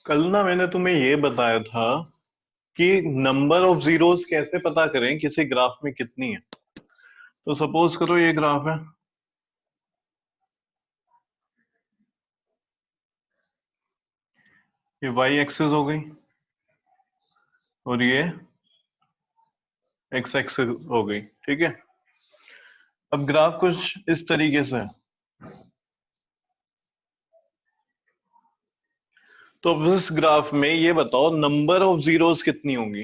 कल ना मैंने तुम्हें ये बताया था कि नंबर ऑफ जीरोस कैसे पता करें किसी ग्राफ में कितनी है। तो सपोज करो ये ग्राफ है, ये वाई एक्सिस हो गई और ये एक्स एक्सिस हो गई। ठीक है, अब ग्राफ कुछ इस तरीके से है। तो अब इस ग्राफ में ये बताओ नंबर ऑफ जीरोस कितनी होंगी।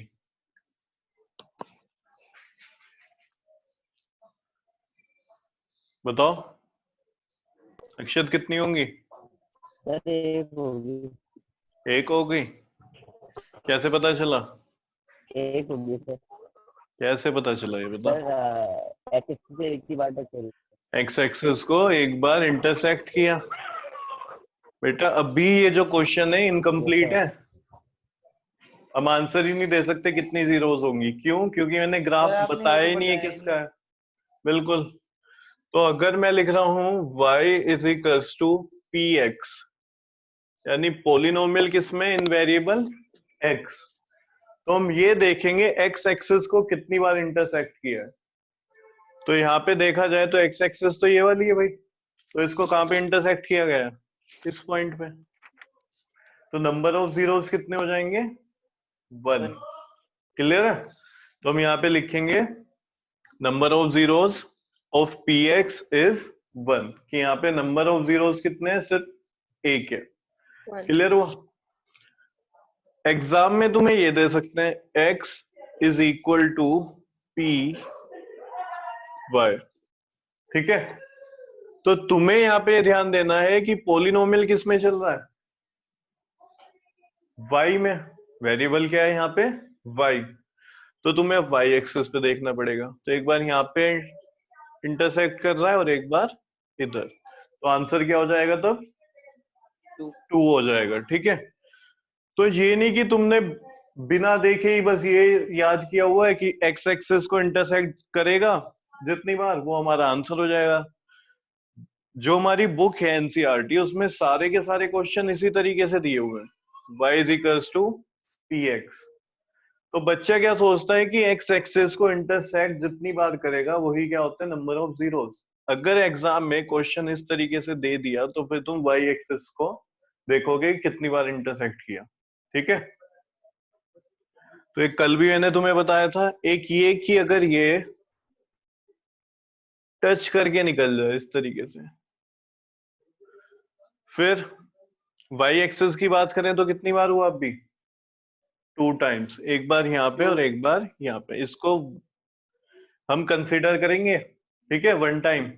बताओ अक्षत कितनी होंगी। सर एक होगी। एक हो गई। कैसे पता चला? एक होगी सर। कैसे पता चला ये बता। सर एक्स से एक ही बार तक चली। एक्स एक्सिस को एक बार इंटरसेक्ट किया। बेटा अभी ये जो क्वेश्चन है यस इनकम्प्लीट सर। है। हम आंसर ही नहीं दे सकते कितनी जीरोस होंगी। क्यों? क्योंकि मैंने सर ग्राफ आपने ये बताया तो ही नहीं है बताया किसका नहीं। है। बिल्कुल। तो अगर मैं लिख रहा हूं y is equals to P X, यानी पोलिनोमियल किसमें? In variable x। तो हम ये देखेंगे x एक्सिस को कितनी बार इंटरसेक्ट किया है। तो यहाँ पे देखा जाए तो x एक्सिस तो ये वाली है भाई। तो इसको कहाँ पे इंटरसेक्ट किया गया है? इस पॉइंट पे। तो नंबर ऑफ जीरोस कितने हो जाएंगे? 1। वन। क्लियर है? तो हम यहाँ पे लिखेंगे number of zeros of P x is 1, कि यहाँ पे नंबर ऑफ जीरोस कितने हैं? सिर्फ एक है। वन। क्लियर हुआ? एग्जाम में तुम्हें ये दे सकते हैं x is equal to P Y. ठीक है, तो तुम्हें यहाँ पे ध्यान देना है कि पोलिनोमियल किस में चल रहा है? y में। वेरिएबल क्या है यहाँ पे? y। तो तुम्हें y एक्सिस पे देखना पड़ेगा। तो एक बार यहाँ पे इंटरसेक्ट कर रहा है और एक बार इधर। तो आंसर क्या हो जाएगा तब? टू। 2 हो जाएगा। ठीक है, तो ये नहीं कि तुमने बिना देखे ही बस ये याद किया हुआ है कि एक्स एक्सिस को इंटरसेक्ट करेगा जितनी बार वो हमारा आंसर हो जाएगा। जो हमारी बुक है एनसीईआरटी उसमें सारे के सारे क्वेश्चन इसी तरीके से दिए हुए हैं। y is equals to P X. तो बच्चा क्या सोचता है कि एक्स एक्सिस को इंटरसेक्ट जितनी बार करेगा वही क्या होता है? Number of zeros. अगर एग्जाम में क्वेश्चन इस तरीके से दे दिया तो फिर तुम y एक्सिस को देखोगे कितनी बार इंटरसेक्ट किया। ठीक है, तो एक कल भी मैंने तुम्हें बताया था, एक ये कि अगर ये टच करके निकल जाए इस तरीके से। फिर y एक्सिस की बात करें तो कितनी बार हुआ? अभी 2 टाइम्स, एक बार यहाँ पे टू। और एक बार यहाँ पे। इसको हम कंसीडर करेंगे, ठीक है, 1 टाइम।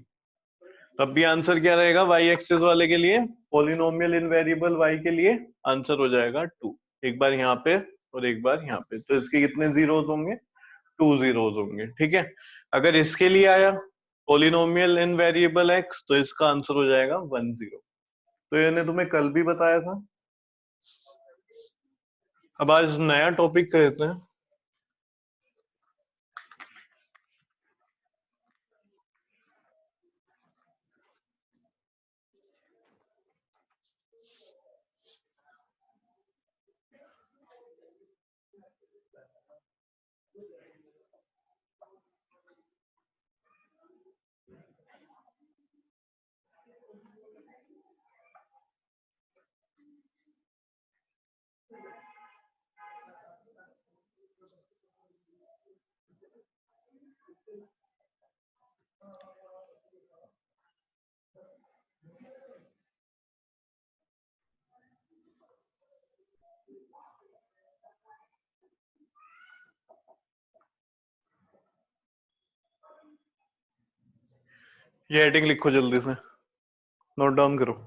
तब भी आंसर क्या रहेगा y एक्सिस वाले के लिए? पॉलिनोमियल इन वेरिएबल y के लिए आंसर हो जाएगा 2। एक बार यहाँ पे और एक बार यहाँ पे। तो इसके कितने जीरोस होंगे? 2 जीरोस होंगे। ठीक है, अगर इसके लिए आया पॉलिनोमियल इन वेरिएबल x तो इसका आंसर हो जाएगा 1 0। तो ये मैंने तुम्हें कल भी बताया था। अब आज नया टॉपिक कहते हैं। ये हेडिंग लिखो जल्दी से, नोट डाउन करो।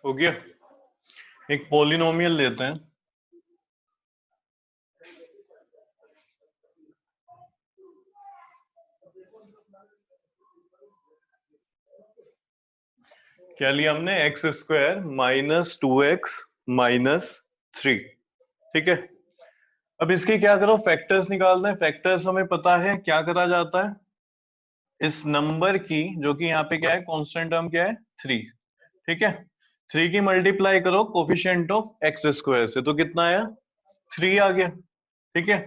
हो गया। एक पॉलिनोमियल लेते हैं, क्या लिया हमने, x square minus 2x minus 3। ठीक है, अब इसके क्या करो, फैक्टर्स निकालना है। फैक्टर्स हमें पता है क्या करा जाता है, इस नंबर की, जो कि यहाँ पे क्या है, कांस्टेंट टर्म क्या है, 3। ठीक है, 3 की मल्टीप्लाई करो कोफिशिएंट ऑफ एक्स स्क्वायर से, तो कितना आया, 3 आ गया। ठीक है,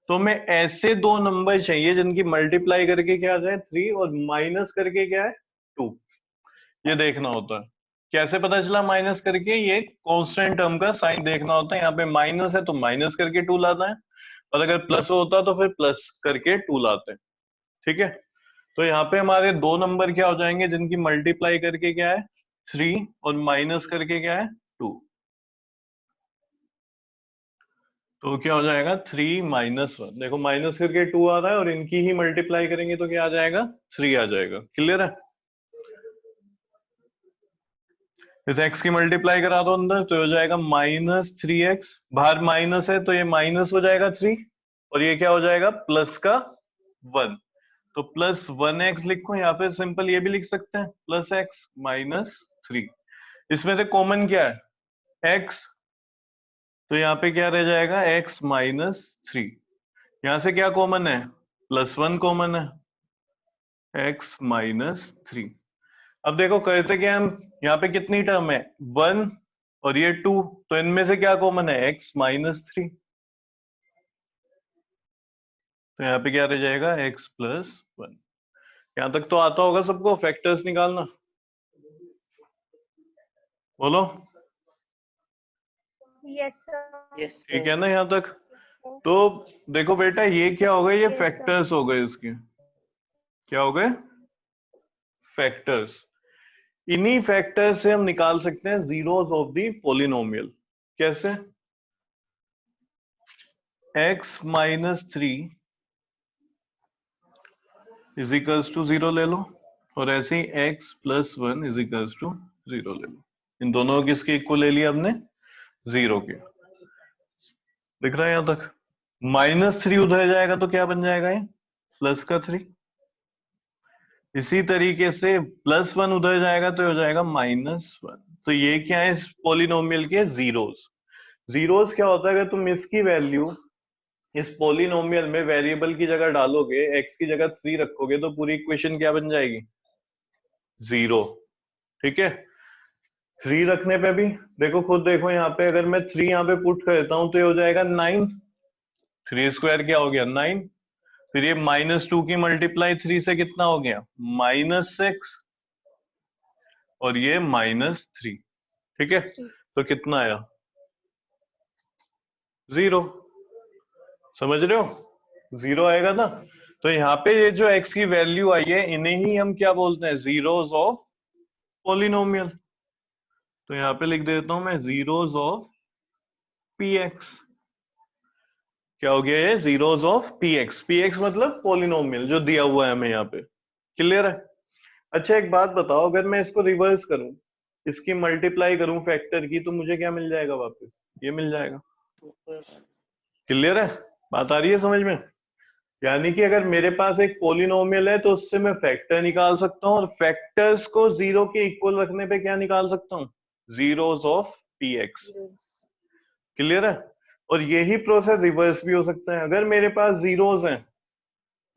तो हमें ऐसे दो नंबर चाहिए जिनकी मल्टीप्लाई करके क्या आ जाए 3 और माइनस करके क्या है 2। ये देखना होता है। कैसे पता चला माइनस करके, ये कांस्टेंट टर्म का साइन देखना होता है। यहाँ पे माइनस है तो माइनस करके 2 लाना है, और अगर प्लस होता तो फिर प्लस करके 2 लाते हैं। ठीक है, तो यहाँ पे हमारे दो नंबर क्या हो जाएंगे जिनकी मल्टीप्लाई करके क्या है 3 और माइनस करके क्या है 2। तो क्या हो जाएगा 3 माइनस 1, देखो माइनस करके 2 आ रहा है और इनकी ही मल्टीप्लाई करेंगे तो क्या आ जाएगा 3 आ जाएगा। क्लियर है, इस x की मल्टीप्लाई करा दो अंदर तो हो जाएगा -3x, बाहर माइनस है तो ये माइनस हो जाएगा 3, और ये क्या हो जाएगा प्लस का 1, तो +1x लिखो, या फिर सिंपल ये भी लिख सकते हैं +x -3। इसमें से कॉमन क्या है x, तो यहाँ पे क्या रह जाएगा x -3। यहां से क्या कॉमन है, +1 कॉमन है, x -3। अब देखो करते क्या हम, यहाँ पे कितनी टर्म है 1 और ये 2, तो इनमें से क्या कॉमन है x -3, तो यहाँ पे क्या रह जाएगा x +1। यहां तक तो आता होगा सबको फैक्टर्स निकालना, बोलो। Yes, sir. Yes, ठीक sir. है ना यहाँ तक। तो देखो बेटा ये क्या हो गए, ये Yes, sir. फैक्टर्स हो गए, इसके क्या हो गए, फैक्टर्स। इन्हीं फैक्टर्स से हम निकाल सकते हैं जीरोस ऑफ द पोलिनोमियल। कैसे, x -3 इज इक्वल्स टू 0 ले लो, और ऐसे ही x +1 इज इक्वल्स टू 0 ले लो। इन दोनों किसके इक्वल ले लिया हमने, 0 के। दिख रहा है यहां तक, -3 उधर जाएगा तो क्या बन जाएगा ये प्लस का 3। इसी तरीके से +1 उधर जाएगा तो हो जाएगा -1। तो ये क्या है इस पोलिनोमियल के जीरोस। जीरोस क्या होता है, अगर तुम इसकी वैल्यू इस पोलिनोमियल में वेरिएबल की जगह डालोगे, x की जगह 3 रखोगे, तो पूरी इक्वेशन क्या बन जाएगी, 0। ठीक है, 3 रखने पे भी देखो, खुद देखो यहाँ पे, अगर मैं 3 यहाँ पे पुट करता हूं तो ये हो जाएगा 9, 3 स्क्वायर क्या हो गया 9, फिर ये -2 की मल्टीप्लाई 3 से कितना हो गया -6, और ये -3। ठीक है, तो कितना आया 0, समझ रहे हो 0 आएगा ना। तो यहाँ पे ये जो x की वैल्यू आई है, इन्हें ही हम क्या बोलते हैं, जीरोस ऑफ पोलिनोमियल। तो यहाँ पे लिख देता हूं मैं जीरोस ऑफ px। क्या हो गया ये, जीरोस ऑफ px। px मतलब पोलिनोमियल जो दिया हुआ है हमें यहाँ पे। क्लियर है। अच्छा एक बात बताओ, अगर मैं इसको रिवर्स करूं, इसकी मल्टीप्लाई करूं फैक्टर की, तो मुझे क्या मिल जाएगा वापस, ये मिल जाएगा। क्लियर है, बात आ रही है समझ में। यानी कि अगर मेरे पास एक पोलिनोमियल है तो उससे मैं फैक्टर निकाल सकता हूं, और फैक्टर्स को 0 के इक्वल रखने पे क्या निकाल सकता हूं, जीरोस ऑफ px। क्लियर है। और यही प्रोसेस रिवर्स भी हो सकता है, अगर मेरे पास जीरोस हैं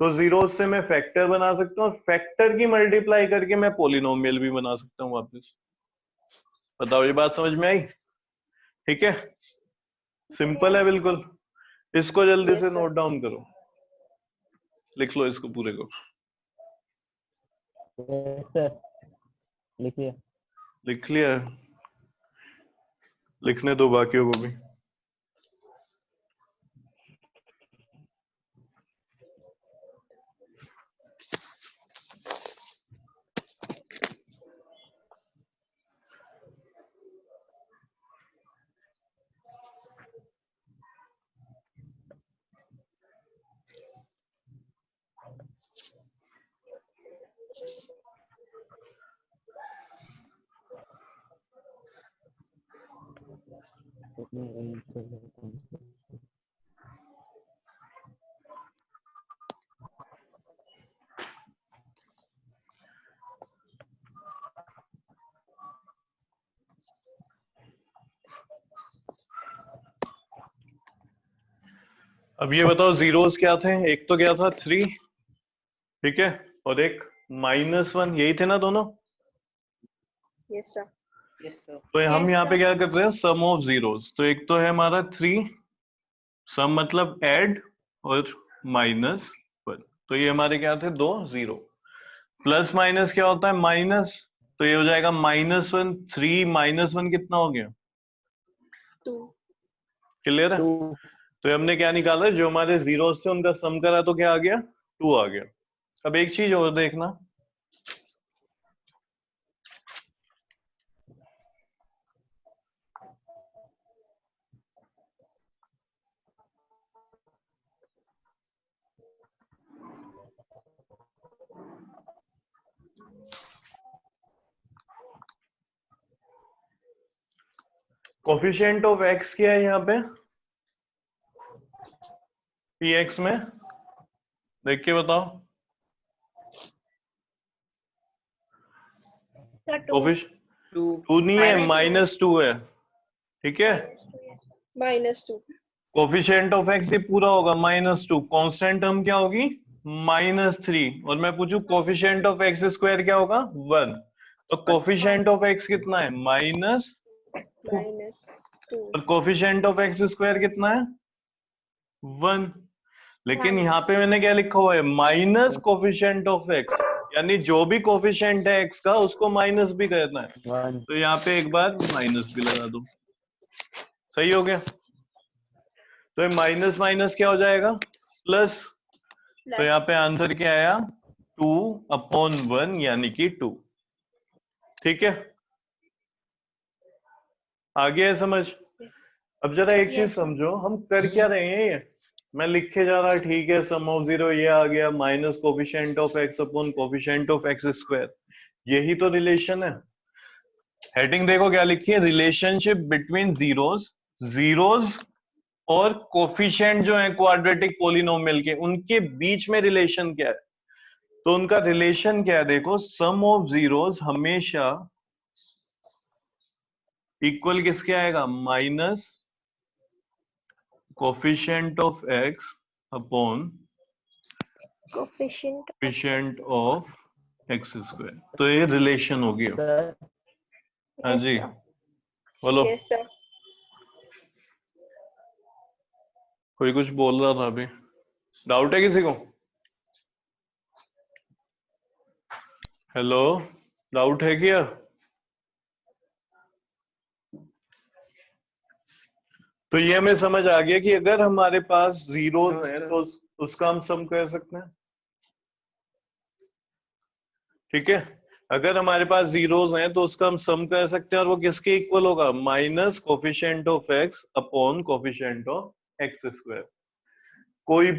तो जीरोस से मैं फैक्टर बना सकता हूँ, फैक्टर की मल्टीप्लाई करके मैं पोलिनोमियल भी बना सकता हूँ वापस। बताओ ये बात समझ में आई। ठीक है, सिंपल है बिल्कुल। इसको जल्दी Yes, से sir. नोट डाउन करो, लिख लो इसको पूरे को। Yes, sir. लिखिए। लिख लिया, लिखने दो बाकियों को भी। अब ये बताओ जीरोस क्या थे, एक तो क्या था 3, ठीक है, और एक -1, यही थे ना दोनों। Yes, sir. Yes, sir. तो हम Yes, यहाँ पे sir. क्या कर रहे हैं, सम ऑफ जीरोस। तो एक तो है हमारा 3, सम मतलब ऐड, और -1, तो ये हमारे क्या थे, दो जीरो। प्लस माइनस क्या होता है, माइनस, तो ये हो जाएगा -1, 3 -1 कितना हो गया, 2. क्लियर है। 2 तो हमने क्या निकाला, जो हमारे जीरोस थे उनका सम करा तो क्या आ गया, 2 आ गया। अब एक चीज और देखना, कोफिशिएंट ऑफ एक्स क्या है यहाँ पे, पी एक्स में, देख के बताओ। Sir, 2. कोफिश 2. 2 नहीं है, -2. -2 है, ठीक है। -2. कोफिशिएंट ऑफ एक्स ये पूरा होगा -2, कांस्टेंट टर्म क्या होगी, -3, और मैं पूछूं कोफिशिएंट ऑफ एक्स स्क्वायर क्या होगा, 1। तो कोफिशिएंट ऑफ एक्स कितना है, -2, -2. और कोफिशिएंट ऑफ एक्स स्क्वायर कितना है, 1। लेकिन One. यहाँ पे मैंने क्या लिखा हुआ है, माइनस कोफिशिएंट ऑफ एक्स, यानी जो भी कोफिशिएंट है एक्स का उसको माइनस भी करना है। 1 तो यहाँ पे एक बार माइनस भी लगा दो, सही हो गया। तो ये माइनस माइनस क्या हो जाएगा, प्लस। तो यहाँ पे आंसर क्या आया, 2/1 यानी कि 2, ठीक है। आगे है समझ। Yes. अब जरा एक चीज Yes, sir. समझो, हम कर क्या रहे हैं ये, मैं लिखे जा रहा, ठीक है, सम ऑफ जीरो ये आ गया, minus coefficient of X upon coefficient of x square, यही तो रिलेशन है। हेडिंग देखो क्या लिखी है, रिलेशनशिप बिटवीन जीरोस, जीरोस और कोफिशिएंट जो है क्वाड्रेटिक पोलिनोमियल के, उनके बीच में रिलेशन क्या है। तो उनका रिलेशन क्या है, देखो, सम ऑफ जीरोस हमेशा इक्वल किसके आएगा, minus coefficient of X upon Coefficient. Coefficient of x square. तो ये रिलेशन हो गया। सर हाँ Yes, जी, sir. बोलो। Yes, sir. कोई कुछ बोल रहा था अभी, डाउट है किसी को, हेलो, डाउट है क्या। तो ये हमें समझ आ गया कि अगर हमारे पास जीरोस हाँ, हैं सर। तो उसका हम सम कर सकते हैं, ठीक है। अगर हमारे पास जीरोस हैं तो उसका हम सम कर सकते हैं, और वो किसके इक्वल होगा, minus coefficient of X upon coefficient of x square. कोई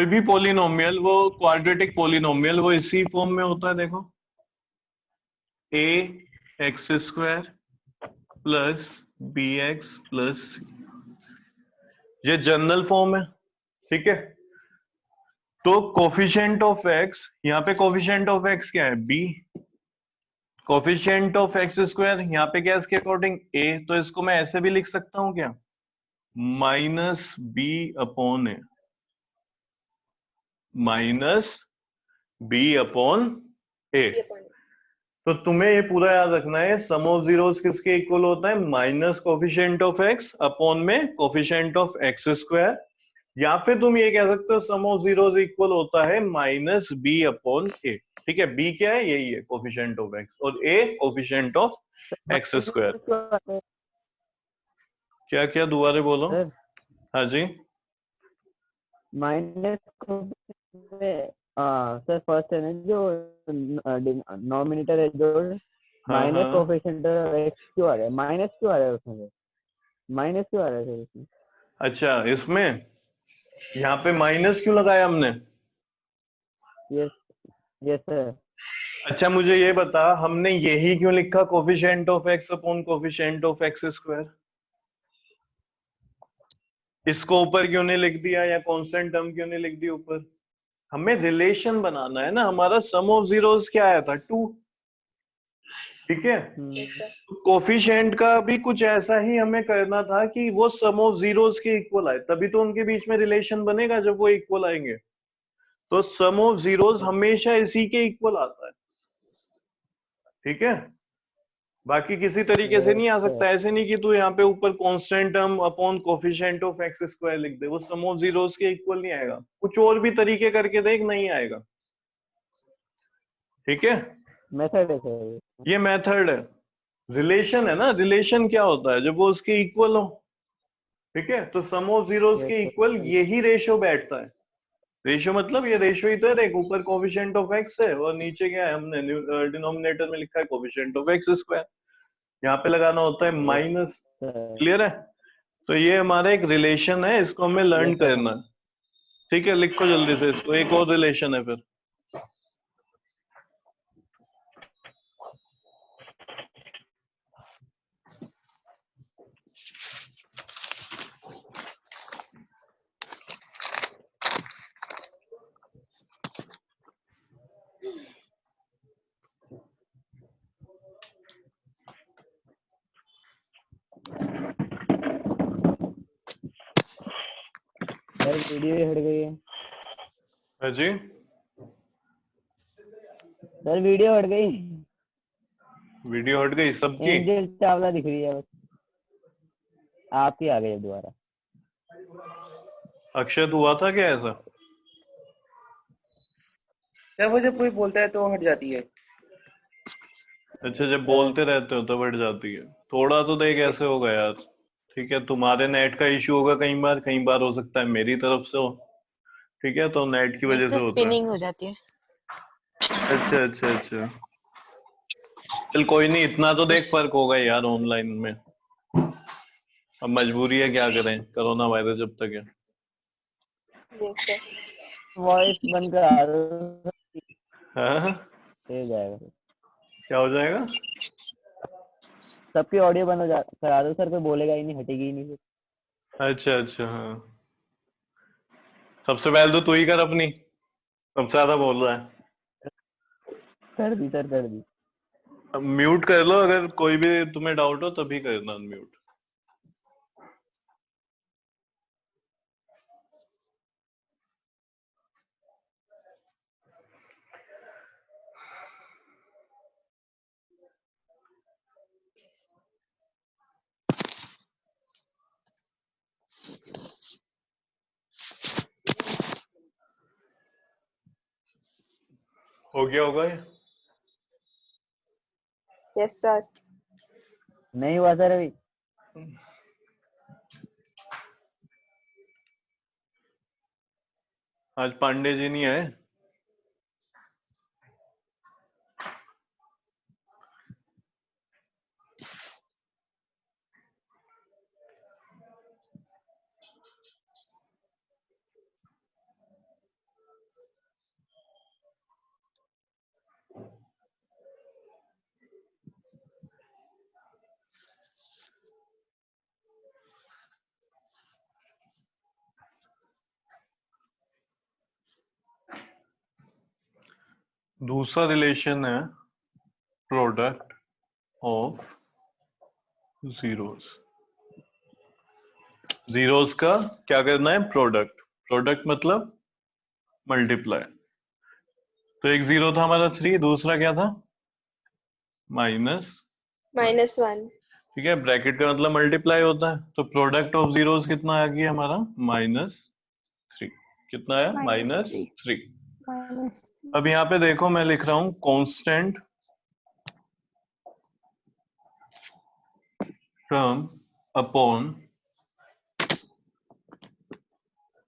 भी पोलिनोमियल, वो क्वाड्रेटिक पोलिनोमियल, वो इसी फॉर्म में होता है, देखो, A X square plus B X plus C, ये जनरल फॉर्म है, ठीक है। तो कोफिशिएंट ऑफ एक्स, यहाँ पे कोफिशिएंट ऑफ एक्स क्या है, b, coefficient of x square यहाँ पे क्या है इसके अकॉर्डिंग, ए, तो इसको मैं ऐसे भी लिख सकता हूं क्या, माइनस बी अपॉन ए, माइनस बी अपॉन ए। ये point. तो तुम्हें ये पूरा याद रखना है, सम ऑफ जीरोस किसके इक्वल होता है, minus coefficient of X upon में कोफिशिएंट ऑफ एक्स स्क्वायर, या फिर तुम ये कह सकते हो सम ऑफ जीरोस इक्वल होता है माइनस बी अपॉन ए, ठीक है। बी क्या है, यही है कोफिशिएंट ऑफ एक्स, और ए कोफिशिएंट ऑफ एक्स स्क्वायर। क्या क्या दोबारा बोलो। सर हाँ जी, माइनस में सर फर्स्ट है ना जो नॉमिनेटर है जो हाँ माइनस हाँ, कोफिशिएंट एक्स क्यों आ रहा है, माइनस क्यों आ रहा है उसमें, माइनस क्यों आ रहा है सर इसमें। अच्छा, इसमें यहाँ पे माइनस क्यों लगाया हमने, यस यस सर अच्छा मुझे ये बता, हमने यही क्यों लिखा coefficient of X upon coefficient of x square? इसको ऊपर क्यों नहीं लिख दिया, या कांस्टेंट टर्म क्यों नहीं लिख दी ऊपर? हमें रिलेशन बनाना है ना, हमारा सम ऑफ जीरोस क्या आया था, 2। ठीक है, Yes, sir. कोफिशिएंट का भी कुछ ऐसा ही हमें करना था कि वो सम ऑफ जीरोस के इक्वल आए, तभी तो उनके बीच में रिलेशन बनेगा जब वो इक्वल आएंगे। तो सम ऑफ जीरोस हमेशा इसी के इक्वल आता है। ठीक है, बाकी किसी तरीके से नहीं आ सकता। ऐसे नहीं कि तू यहाँ पे ऊपर constant term upon coefficient of x square लिख दे, वो सम ऑफ जीरोस के इक्वल नहीं आएगा। कुछ और भी तरीके करके देख, नहीं आएगा। ठीक है, मेथड है सर। ये मेथड है। रिलेशन है ना, रिलेशन क्या होता है, जब वो उसके इक्वल हो। ठीक है, तो सम ऑफ जीरोस के इक्वल यही रेशो बैठता है। रेशो मतलब ये रेशो ही तो है, देख ऊपर कोफिशिएंट ऑफ एक्स है और नीचे क्या है, हमने डिनोमिनेटर में लिखा है कोफिशिएंट ऑफ एक्स स्क्वायर। यहाँ पे लगाना होता है माइनस। क्लियर है? तो ये हमारा एक रिलेशन है, इसको हमें लर्न करना है। ठीक है, लिखो जल्दी से इसको, एक और रिलेशन है फिर। सर वीडियो ही हट गई है। है जी, सर वीडियो हट गई। वीडियो हट गई सबकी। एंजल चावला दिख रही है बस। आपकी आ गई है दोबारा। अक्षत हुआ था क्या ऐसा? जब वो जब कोई बोलता है तो हट जाती है। अच्छा, जब बोलते रहते हो तो बढ़ जाती है। थोड़ा तो देख ऐसे होगा यार। ठीक है, तुम्हारे नेट का इशू होगा, कई बार हो सकता है मेरी तरफ से हो। ठीक है, तो नेट की वजह से होता है। पिनिंग हो जाती है। अच्छा अच्छा अच्छा, चल कोई नहीं, इतना तो देख फर्क होगा यार ऑनलाइन में। अब मजबूरी है, क्या करें, कोरोना वायरस जब तक है। Yes, sir. वॉइस बंद करा दो। हाँ? हो जाएगा। क्या हो जाएगा? सबकी ऑडियो बंद करा दो सर, कोई बोलेगा ही नहीं, हटेगी ही नहीं फिर। अच्छा अच्छा, हाँ। सबसे पहले तो तू ही कर अपनी, सबसे ज्यादा बोल रहा है। कर दी सर, कर दी। अब म्यूट कर लो, अगर कोई भी तुम्हें डाउट हो तभी करना म्यूट। हो गया होगा ये? Yes, sir. नहीं हुआ सर अभी। आज पांडे जी नहीं आए? दूसरा रिलेशन है प्रोडक्ट ऑफ जीरोस। जीरोस का क्या करना है, प्रोडक्ट। प्रोडक्ट मतलब मल्टीप्लाई। तो एक जीरो था हमारा 3, दूसरा क्या था, माइनस। -1. ठीक है, ब्रैकेट का मतलब मल्टीप्लाई होता है, तो प्रोडक्ट ऑफ जीरोस कितना आ गया हमारा, -3। कितना आया, -3। अब यहाँ पे देखो, मैं लिख रहा हूं constant term upon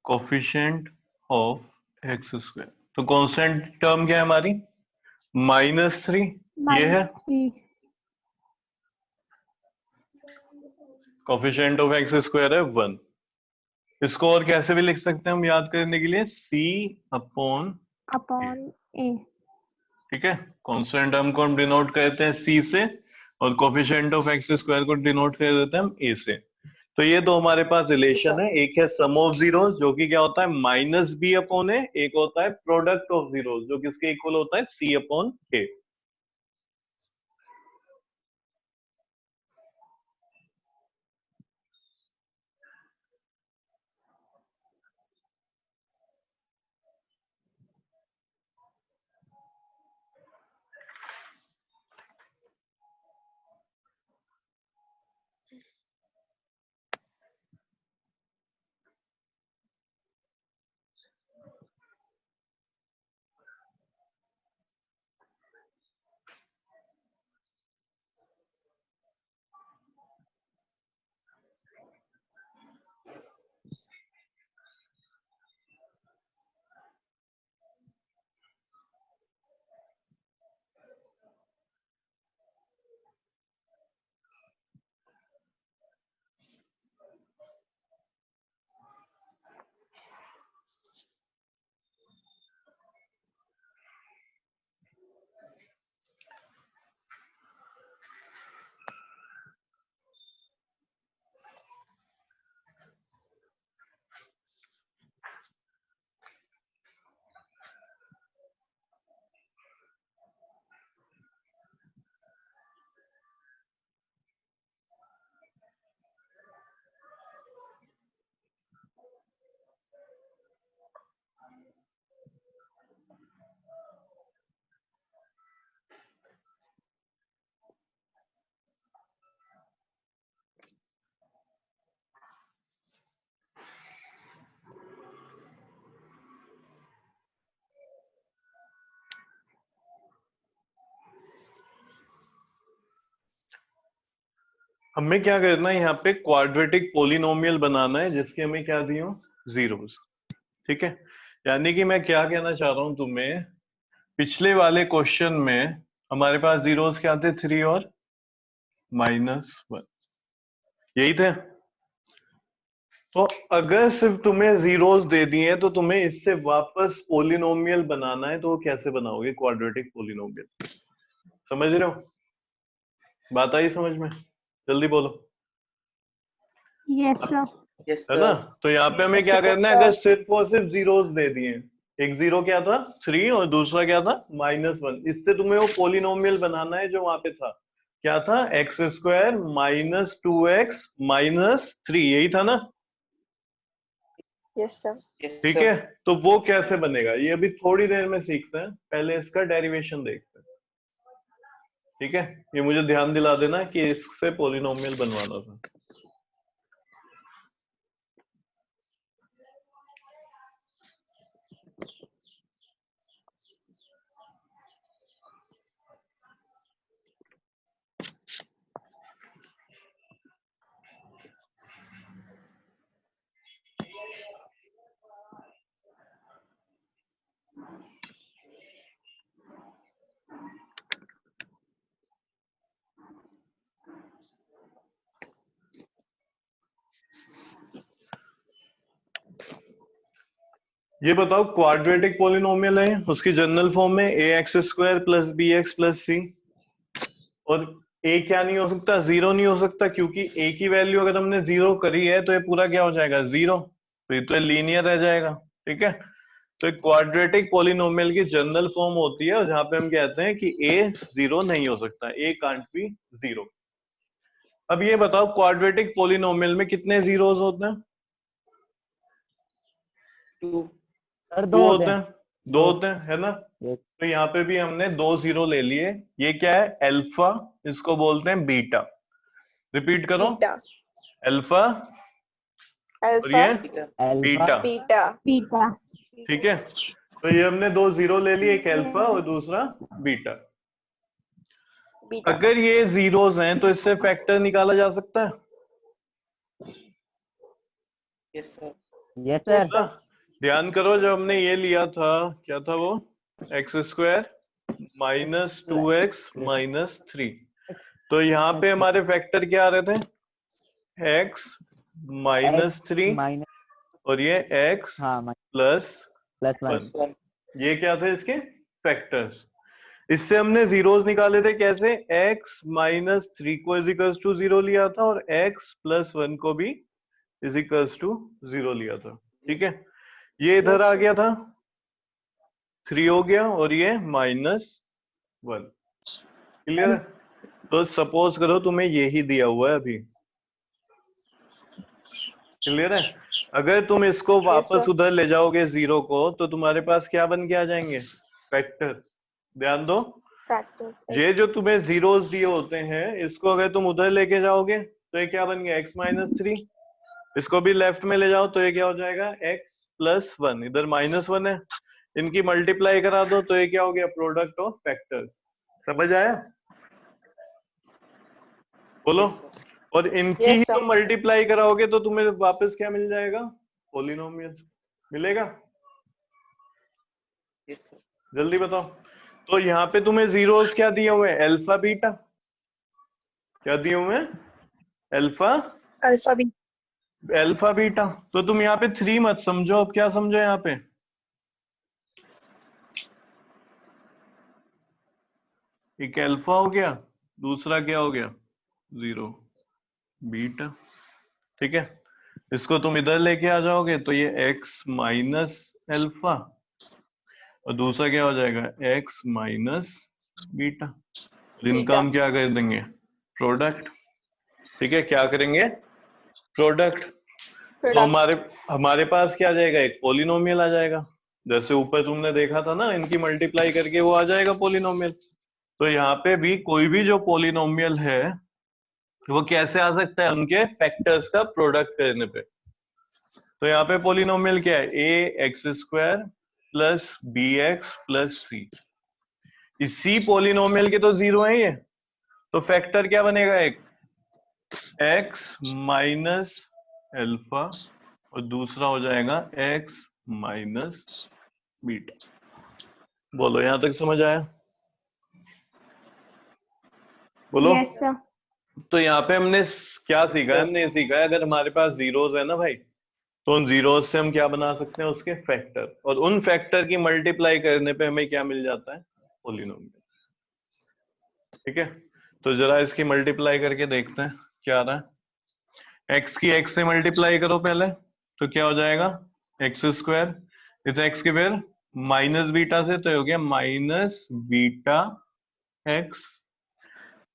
coefficient of x square. तो कांस्टेंट टर्म क्या है हमारी, -3। ये है कोफिशिएंट ऑफ एक्स स्क्वायर है 1। इसको और कैसे भी लिख सकते हैं हम याद करने के लिए, c अपॉन अपॉन ए। ठीक है, कांस्टेंट टर्म को हम डिनोट करते हैं सी से और कोफिशिएंट ऑफ एक्स स्क्वायर को डिनोट कर देते हैं हम ए से। तो ये दो हमारे पास रिलेशन है, एक है सम ऑफ जीरोस जो कि क्या होता है माइनस बी अपॉन ए, एक होता है प्रोडक्ट ऑफ जीरोस जो किसके इक्वल होता है सी अपॉन ए। हमें क्या करना है, यहाँ पे क्वाड्रेटिक पोलिनोमियल बनाना है जिसके हमें क्या दी हो जीरोस। ठीक है, यानी कि मैं क्या कहना चाह रहा हूं तुम्हें, पिछले वाले क्वेश्चन में हमारे पास जीरोस क्या थे 3 और -1 यही थे। तो अगर सिर्फ तुम्हें जीरोस दे दिए तो तुम्हें इससे वापस पोलिनोमियल बनाना है, तो वो कैसे बनाओगे क्वाड्रेटिक पोलिनोमियल? समझ रहे हो, बात आई समझ में? जल्दी बोलो। Yes sir. यस है ना? सर। तो यहाँ पे हमें क्या Yes, करना है, sir. अगर सिर्फ और सिर्फ जीरोस दे दिए, एक जीरो क्या था 3 और दूसरा क्या था -1, इससे तुम्हें वो पोलिनोमियल बनाना है जो वहां पे था, क्या था एक्स स्क्वायर -2x -3, यही था ना? Yes, sir. यस ठीक सर। है, तो वो कैसे बनेगा ये अभी थोड़ी देर में सीखते हैं, पहले इसका डेरिवेशन देखते हैं। ठीक है, ये मुझे ध्यान दिला देना कि इससे पोलिनोमियल बनवाना था। ये बताओ, क्वाड्रेटिक पोलिनोमियल है, उसकी जनरल फॉर्म में A X square plus B X plus C, और ए क्या नहीं हो सकता, जीरो नहीं हो सकता, क्योंकि ए की वैल्यू अगर हमने जीरो करी है तो ये पूरा क्या हो जाएगा जीरो, तो ये तो लीनियर रह जाएगा। ठीक है, तो एक क्वाड्रेटिक पोलिनोमियल की जनरल फॉर्म होती है जहां पे हम कहते हैं कि ए जीरो नहीं हो सकता, ए कांट बी जीरो। अब ये बताओ, क्वाड्रेटिक पोलिनोमियल में कितने जीरोस होते हैं? 2। सर दो होते हैं, दो होते हैं, है ना? Yes. तो यहाँ पे भी हमने 2 जीरो ले लिए। ये क्या है अल्फा, इसको बोलते हैं बीटा। रिपीट करो, Beta. अल्फा और Alpha. ये ठीक है। बीटा। Beta. बीटा। ठीक है, तो ये हमने 2 जीरो ले लिए, एक अल्फा और दूसरा बीटा। Beta. अगर ये जीरोस हैं तो इससे फैक्टर निकाला जा सकता है? Yes sir. Yes, Yes, sir. sir. ध्यान करो, जब हमने ये लिया था क्या था वो, एक्स स्क्वायर -2x -3, तो यहाँ पे हमारे फैक्टर क्या आ रहे थे, x -3 माइनस, और ये x हाँ प्लस +1. 1, ये क्या थे इसके फैक्टर्स। इससे हमने जीरोस निकाले थे कैसे, x माइनस 3 को इज इक्वल्स टू 0 लिया था और x प्लस 1 को भी इज इक्वल्स टू 0 लिया था। ठीक है, ये इधर Yes, आ sir. गया था 3 हो गया और ये -1। क्लियर है? तो सपोज करो तुम्हें यही दिया हुआ है अभी। क्लियर है? अगर तुम इसको वापस sir. उधर ले जाओगे 0 को तो तुम्हारे पास क्या बन के आ जाएंगे, फैक्टर। ध्यान दो, Factors. ये जो X. तुम्हें जीरोस दिए होते हैं इसको अगर तुम उधर लेके जाओगे तो ये क्या बन गया, x माइनस 3। इसको भी लेफ्ट में ले जाओ तो ये क्या हो जाएगा, x प्लस 1। इधर -1 है, इनकी मल्टीप्लाई करा दो तो ये क्या हो गया, प्रोडक्ट ऑफ फैक्टर्स। समझ आया? बोलो। Yes, sir. और इनकी Yes, ही sir. तो मल्टीप्लाई कराओगे तो तुम्हें वापस क्या मिल जाएगा, पोलिनोमियल मिलेगा। Yes, sir. जल्दी बताओ। तो यहाँ पे तुम्हें जीरोस क्या दिए हुए हैं, अल्फा बीटा। क्या दिए हुए हैं, alpha Alpha B. Alpha beta. तो तुम यहाँ पे 3 मत समझो, अब क्या समझो यहाँ पे, एक अल्फा हो गया, दूसरा क्या हो गया, 0 बीटा। ठीक है, इसको तुम इधर लेके आ जाओगे तो ये x माइनस अल्फा और दूसरा क्या हो जाएगा, x माइनस बीटा। और इनका हम क्या कर देंगे, प्रोडक्ट। ठीक है, क्या करेंगे, प्रोडक्ट। तो Product. हमारे पास क्या आ जाएगा, एक पोलिनोमियल आ जाएगा। जैसे ऊपर तुमने देखा था ना, इनकी मल्टीप्लाई करके वो आ जाएगा पोलिनोमियल। तो यहाँ पे भी कोई भी जो पोलिनोमियल है वो कैसे आ सकता है, उनके फैक्टर्स का प्रोडक्ट करने पे। तो यहाँ पे पोलिनोमियल क्या है, a x square plus B X plus C. इसी पोलिनोमियल के तो 0 है ये, तो फैक्टर क्या बनेगा, एक x माइनस अल्फा और दूसरा हो जाएगा x माइनस बीटा। बोलो, यहां तक समझ आया? बोलो। Yes, sir. तो यहाँ पे हमने क्या सीखा है, हमने ये सीखा है अगर हमारे पास जीरोस है ना भाई, तो उन जीरोस से हम क्या बना सकते हैं, उसके फैक्टर। और उन फैक्टर की मल्टीप्लाई करने पे हमें क्या मिल जाता है, पोलिनोमियल। ठीक है, तो जरा इसकी मल्टीप्लाई करके देखते हैं क्या आ रहा है। x की x से मल्टीप्लाई करो पहले, तो क्या हो जाएगा, एक्स स्क्वायर। इस x के फिर माइनस बीटा से, तो हो गया माइनस बीटा x।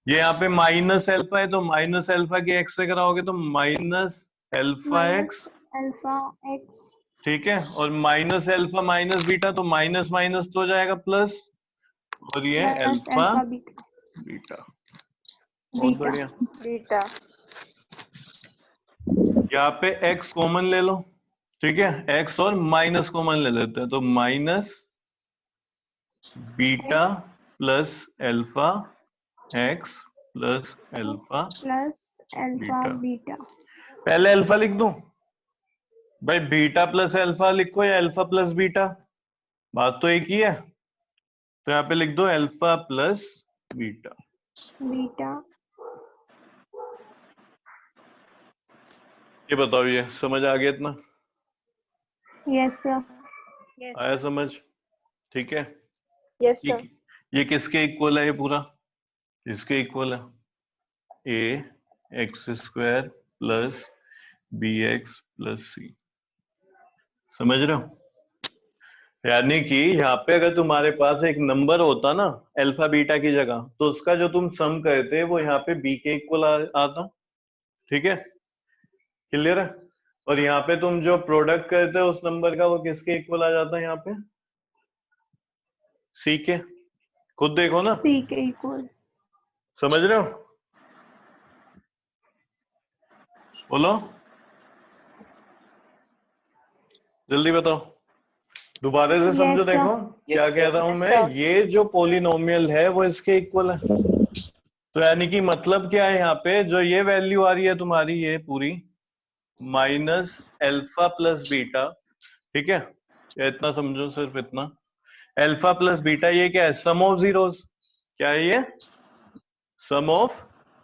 ये यहाँ पे माइनस अल्फा है तो माइनस अल्फा की x से कराओगे तो minus alpha x। Alpha X. ठीक है, और माइनस अल्फा माइनस बीटा तो माइनस माइनस तो हो जाएगा प्लस, और ये Plus alpha alpha beta. Beta. बहुत Beta. बढ़िया। Beta. यहाँ पे x कॉमन ले लो। ठीक है, x और माइनस कॉमन ले लेते हैं, तो minus beta plus alpha x plus alpha Plus alpha beta. beta. पहले अल्फा लिख दूं भाई, बीटा प्लस अल्फा लिखो या अल्फा प्लस बीटा, बात तो एक ही है। तो यहाँ पे लिख दो अल्फा प्लस बीटा। Beta. ये बताओ, ये समझ आ गया इतना? Yes, sir. आया समझ? ठीक है, Yes, sir. ये किसके इक्वल है, ये पूरा इसके इक्वल है, a X square plus B X plus C. समझ रहे हो? यानी कि यहाँ पे अगर तुम्हारे पास एक नंबर होता ना अल्फा बीटा की जगह, तो उसका जो तुम सम करते वो यहाँ पे b के इक्वल आता। ठीक है, क्लियर है? और यहाँ पे तुम जो प्रोडक्ट करते हो उस नंबर का, वो किसके इक्वल आ जाता है, यहाँ पे c के। खुद देखो ना, C के equal. समझ रहे हो? बोलो, जल्दी बताओ, दोबारा से समझो। Yes, sir. देखो क्या कह रहा हूं Yes, मैं, sir. ये जो पोलिनोमियल है वो इसके इक्वल है। तो यानी कि मतलब क्या है, यहाँ पे जो ये वैल्यू आ रही है तुम्हारी, ये पूरी माइनस अल्फा प्लस बीटा। ठीक है, या इतना समझो, सिर्फ इतना, अल्फा प्लस बीटा ये क्या है, सम ऑफ जीरोस। क्या है ये, सम ऑफ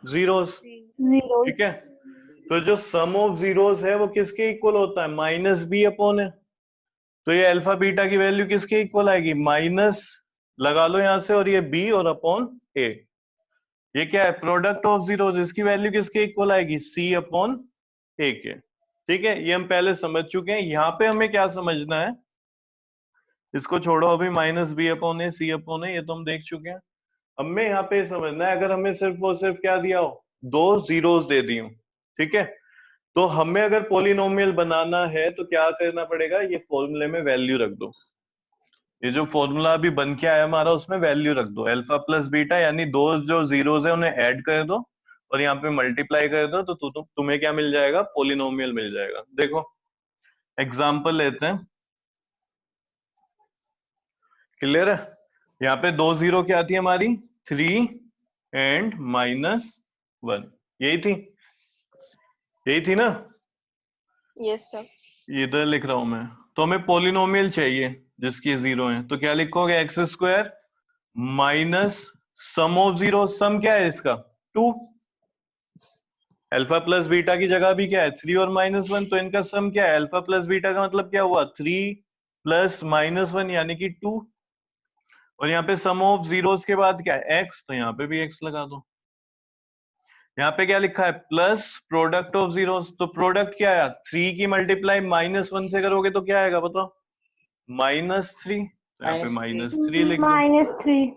जीरोस। Zeros. ठीक है, तो जो सम ऑफ जीरोस है वो किसके इक्वल होता है, माइनस बी अपॉन है। तो ये अल्फा बीटा की वैल्यू किसके इक्वल आएगी, माइनस लगा लो यहां से, और ये b और अपॉन a। ये क्या है, प्रोडक्ट ऑफ जीरोस, इसकी वैल्यू किसके इक्वल आएगी, c अपॉन a के। ठीक है, ये हम पहले समझ चुके हैं। यहाँ पे हमें क्या समझना है, इसको छोड़ो अभी, माइनस बी अपॉन ए सी अपॉन ए, ये तो हम देख चुके हैं। हमें यहाँ पे समझना है, अगर हमें सिर्फ और सिर्फ क्या दिया हो, दो जीरोस दे दी हो, ठीक है, तो हमें अगर पोलिनोमियल बनाना है तो क्या करना पड़ेगा, ये फॉर्मूले में वैल्यू रख दो। ये जो फॉर्मूला अभी बन के आया हमारा, उसमें वैल्यू रख दो, अल्फा प्लस बीटा, यानी दो जो जीरोस है उन्हें ऐड कर दो और यहाँ पे मल्टीप्लाई कर दो, तो तुम्हें क्या मिल जाएगा, पोलिनोमियल मिल जाएगा। देखो एग्जाम्पल लेते हैं, क्लियर है। यहाँ पे दो जीरो क्या थी हमारी, 3 एंड -1, यही थी ना, Yes, sir. इधर लिख रहा हूं मैं। तो हमें पोलिनोमियल चाहिए जिसकी जीरो है, तो क्या लिखोगे, X square minus sum of zero, sum क्या है इसका 2, अल्फा प्लस बीटा की जगह भी क्या है 3 और -1, तो इनका सम क्या है, अल्फा प्लस बीटा का मतलब क्या हुआ 3 प्लस -1 यानी कि 2, और यहाँ पे सम ऑफ जीरोस के बाद क्या है x, तो यहाँ पे भी x लगा दो। यहाँ पे क्या लिखा है, प्लस प्रोडक्ट ऑफ जीरोस, तो प्रोडक्ट क्या आया 3 की मल्टीप्लाई -1 से करोगे तो क्या आएगा बताओ, -3, तो यहाँ पे -3 लिख दो। -3.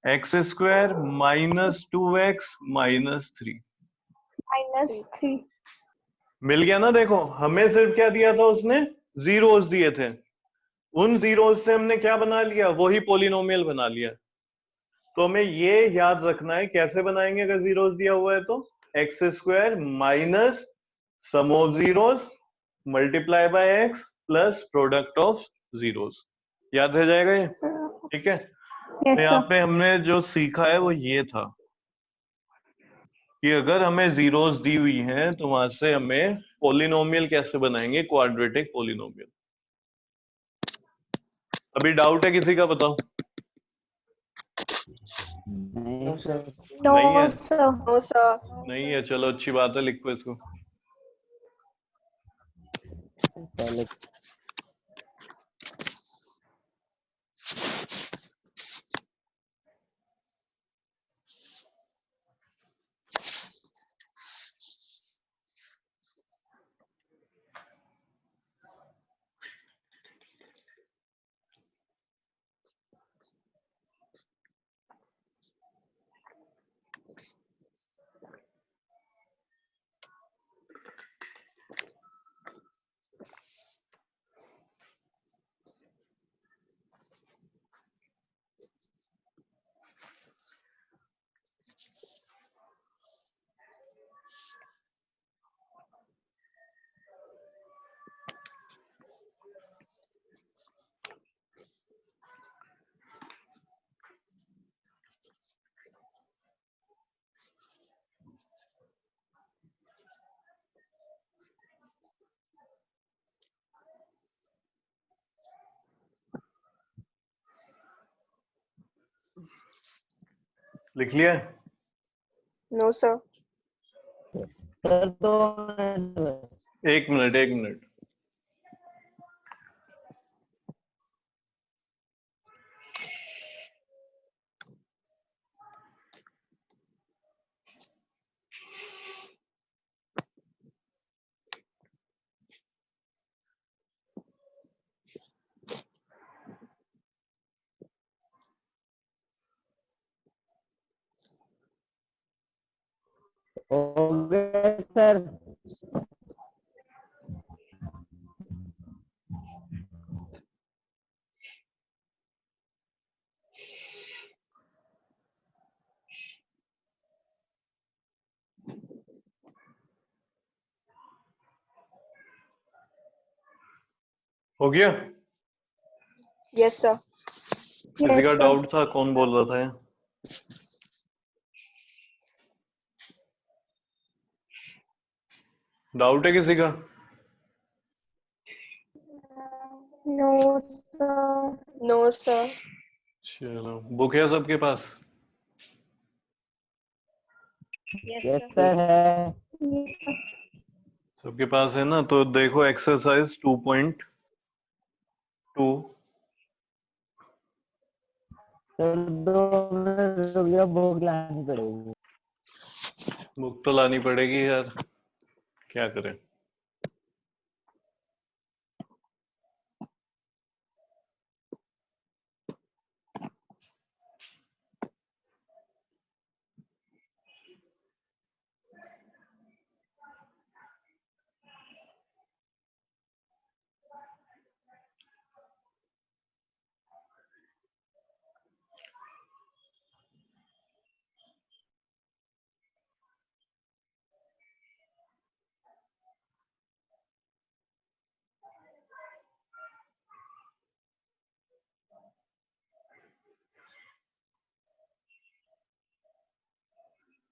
X square -2x -3 -3. मिल गया ना। देखो हमें सिर्फ क्या दिया था उसने, जीरोस दिए थे, उन जीरोस से हमने क्या बना लिया, वही पोलिनोमियल बना लिया। तो हमें ये याद रखना है कैसे बनाएंगे अगर जीरोस दिया हुआ है तो, x square minus sum of zeros multiply bye x plus product of zeros, याद रह जाएगा ये, ठीक है। Yes, तो यहाँ sir. पे हमने जो सीखा है वो ये था कि अगर हमें जीरोस दी हुई हैं तो वहां से हमें पोलिनोमियल कैसे बनाएंगे, क्वाड्रेटिक पोलिनोमियल। अभी डाउट है किसी का, बताओ। नहीं sir. सर, नहीं है, No, sir. No, sir. नहीं है, चलो अच्छी बात है, लिखो इसको। पहले लिख लिया। No, sir. सर तो एक मिनट, एक मिनट, हो गया सर। हो गया। Yes, sir. किसी Yes, का sir. डाउट था, कौन बोल रहा था ये? डाउट है किसी का? No, sir. No, sir. चलो, बुक है सबके पास? यस सर है। Yes, sir. सबके पास है ना, तो देखो एक्सरसाइज 2.2। सर 2 मिनट रुक जाओ, भूख लानी पड़ेगी। बुक तो लानी पड़ेगी यार, क्या करें।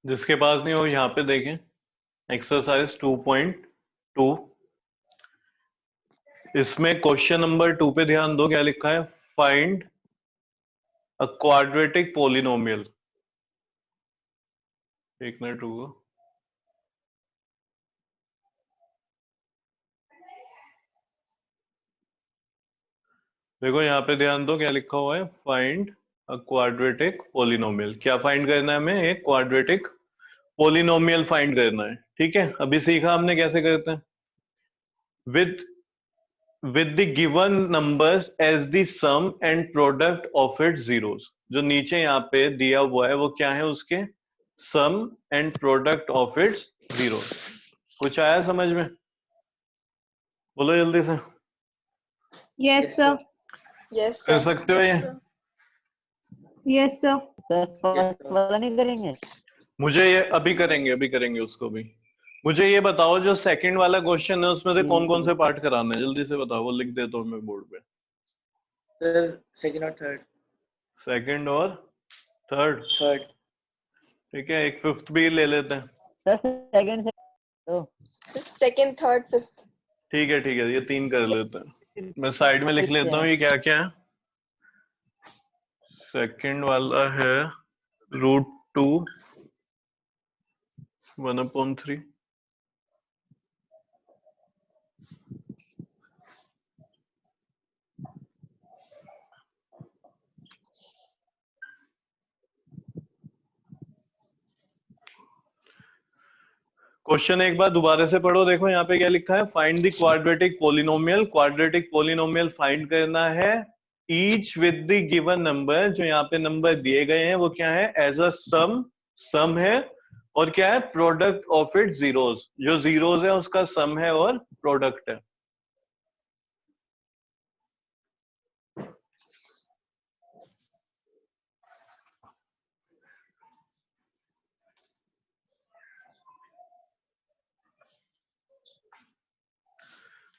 जिसके पास नहीं हो यहाँ पे देखें, एक्सरसाइज 2.2, इसमें क्वेश्चन नंबर 2 पे ध्यान दो, क्या लिखा है, फाइंड अ क्वाड्रेटिक पोलिनोमियल। एक मिनट रुको, देखो यहाँ पे ध्यान दो, क्या लिखा हुआ है, फाइंड अ क्वाड्रेटिक पोलिनोमियल। क्या फाइंड करना है हमें, एक क्वाड्रेटिक पोलिनोमियल फाइंड करना है। ठीक है, अभी सीखा हमने कैसे करते हैं, with the given numbers as the sum and product of its zeros. जो नीचे यहाँ पे दिया हुआ है वो क्या है, उसके sum and product of its zeros. कुछ आया समझ में, बोलो जल्दी से। Yes, sir. Yes, कर sir. सकते हो ये, Yes, sir. सर फर्स्ट वाला नहीं करेंगे? मुझे ये अभी करेंगे उसको भी। मुझे ये बताओ, जो सेकंड वाला क्वेश्चन है उसमें से कौन कौन से पार्ट कराना है, जल्दी से बताओ, वो लिख देता हूँ मैं बोर्ड पे। सर सेकंड और थर्ड। सेकंड और थर्ड, थर्ड। ठीक है, एक फिफ्थ भी ले लेते हैं। सर सेकंड से तो Second, third, fifth. ठीक है, ये 3 कर लेते हैं। मैं साइड में लिख लेता हूँ ये क्या क्या है। सेकंड वाला है √2 1/3, क्वेश्चन एक बार दोबारा से पढ़ो। देखो यहाँ पे क्या लिखा है, find the quadratic polynomial. Quadratic polynomial find करना है each with the given number. जो यहाँ पे नंबर दिए गए हैं वो क्या है, एज अ सम है, और क्या है, प्रोडक्ट ऑफ इट जीरोस। जो जीरोस है उसका सम है और प्रोडक्ट है।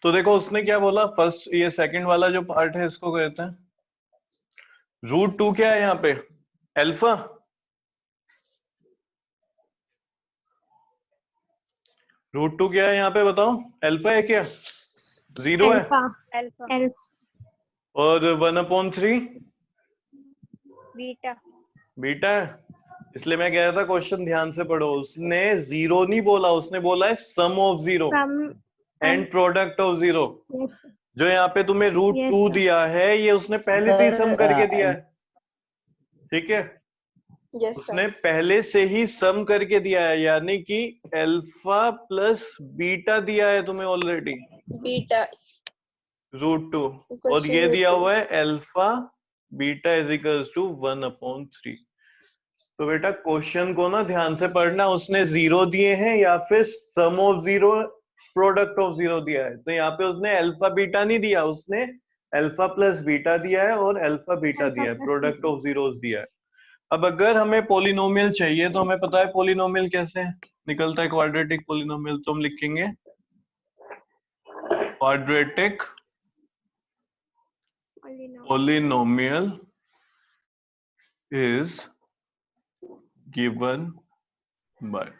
तो देखो उसने क्या बोला, फर्स्ट ये सेकंड वाला जो पार्ट है इसको कहते हैं √2। क्या है यहाँ पे, अल्फा। √2 क्या है यहाँ पे, बताओ, अल्फा है क्या, 0 है, Alpha. Alpha. और 1/3 Beta. बीटा है। इसलिए मैं कह रहा था क्वेश्चन ध्यान से पढ़ो, उसने 0 नहीं बोला, उसने बोला है sum of 0 Sum. And product of 0। Yes. Sir. जो यहाँ पे तुम्हें √2 Yes, sir. दिया है ये उसने पहले से ही सम करके दिया है। ठीक है, Yes, उसने sir. पहले से ही सम करके दिया है, यानी कि अल्फा प्लस बीटा दिया है तुम्हें ऑलरेडी, Beta √2, equals और to ये दिया √2. हुआ है alpha beta is equals to 1/3। तो बेटा क्वेश्चन को ना ध्यान से पढ़ना, उसने 0 दिए हैं या फिर सम ऑफ 0 प्रोडक्ट ऑफ 0 दिया है। तो यहाँ पे उसने अल्फा बीटा नहीं दिया, उसने अल्फा प्लस बीटा दिया है और अल्फा बीटा Alpha दिया है, plus product beta. Of zeros दिया है। अब अगर हमें पोलिनोमियल चाहिए तो हमें पता है पोलिनोमियल कैसे निकलता है, क्वाड्रेटिक पोलिनोमियल। तो हम लिखेंगे quadratic polynomial is given by,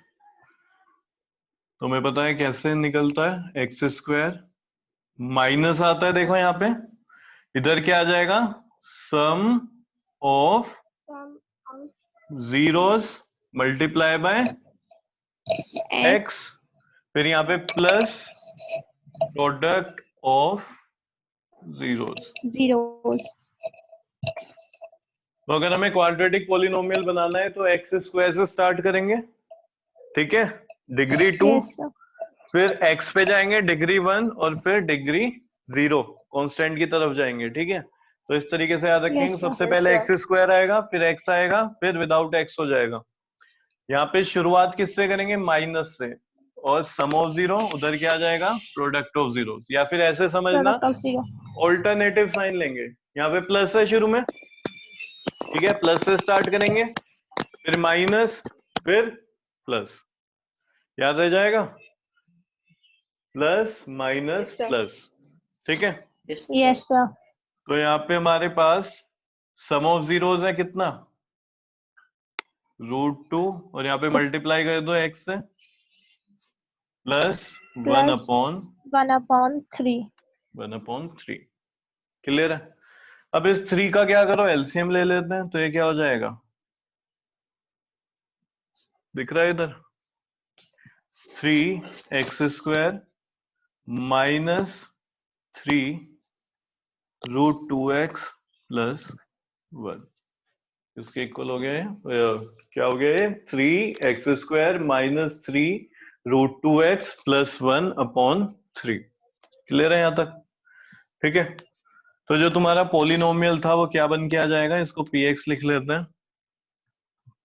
तुम्हें पता है कैसे निकलता है, x² माइनस आता है, देखो यहाँ पे इधर क्या आ जाएगा, sum of Sum of zeros multiply by X. x, फिर यहाँ पे plus product of zeros. Zeros. तो अगर हमें क्वाड्रेटिक पॉलिनोमियल बनाना है तो एक्स स्क्वायर से स्टार्ट करेंगे, ठीक है, डिग्री 2, Yes, sir. फिर x पे जाएंगे डिग्री 1 और फिर डिग्री 0 कांस्टेंट की तरफ जाएंगे, ठीक है। तो इस तरीके से याद रखेंगे, Yes, sir. सबसे Yes, पहले sir. एक्स स्क्वायर आएगा, फिर x आएगा, फिर विदाउट x हो जाएगा। यहाँ पे शुरुआत किससे करेंगे, माइनस से, और सम ऑफ जीरो उधर क्या आ जाएगा, प्रोडक्ट ऑफ जीरो, या फिर ऐसे समझना Product of zero. Alternative sign लेंगे। यहाँ पे प्लस है शुरू में, ठीक है, प्लस से स्टार्ट करेंगे, फिर माइनस, फिर प्लस, याद रह जाएगा, plus minus Yes, sir. Plus, ठीक है। Yes, Yes, sir. तो यहाँ पे हमारे पास सम ऑफ जीरोस है कितना, √2, और यहाँ पे मल्टीप्लाई कर दो x से, प्लस 1 Plus अपॉन 1/3. 1/3। क्लियर है। अब इस 3 का क्या करो, एलसीएम ले लेते हैं, तो ये क्या हो जाएगा, दिख रहा है इधर, 3x² माइनस 3√2x प्लस 1, इसके इक्वल हो गया है, क्या हो गया है, 3x² minus 3√2x plus 1/3। Clear है यहाँ तक, ठीक है। तो जो तुम्हारा पॉलिनोमियल था वो क्या बन के आ जाएगा, इसको px लिख लेते हैं,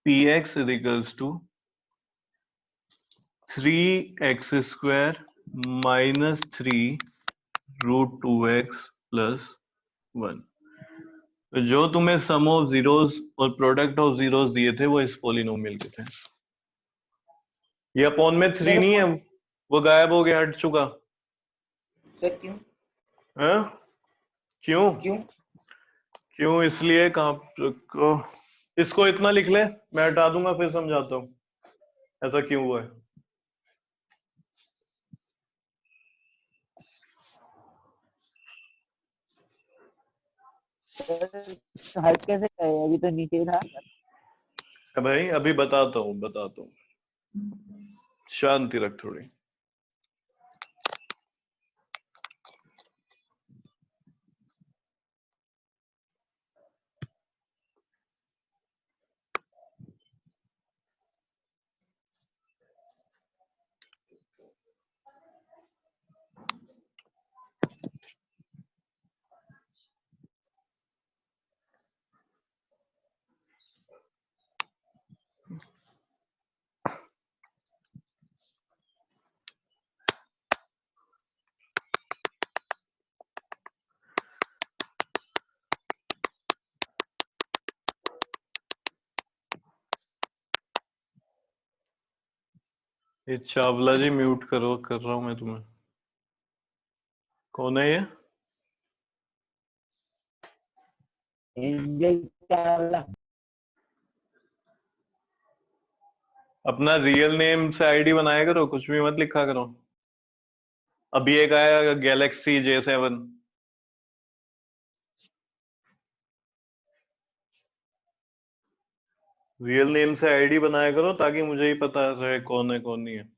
px is equals to 3x² minus 3√2x plus 1। तो जो तुम्हें सम ऑफ जीरोस और प्रोडक्ट ऑफ जीरोस दिए थे वो इस पॉलिनोमियल के थे। ये अपॉन में 3 नहीं है, वो गायब हो गया, हट चुका सर क्यों? है। क्यों क्यों? क्यों इसलिए, कहाँ को, इसको इतना लिख ले, मैं हटा दूंगा फिर समझाता हूँ ऐसा क्यों हुआ है। हाइट कैसे करे, अभी तो नीचे ही था। भाई अभी बताता हूँ, शांति रख थोड़ी। ये चावला जी म्यूट करो, कर रहा हूं मैं तुम्हें। कौन है ये, एंजल चावला। अपना रियल नेम से आईडी बनाया करो, कुछ भी मत लिखा करो। अभी एक आया गैलेक्सी J7, रियल नेम से आईडी बनाया करो ताकि मुझे ही पता रहे कौन है कौन नहीं है।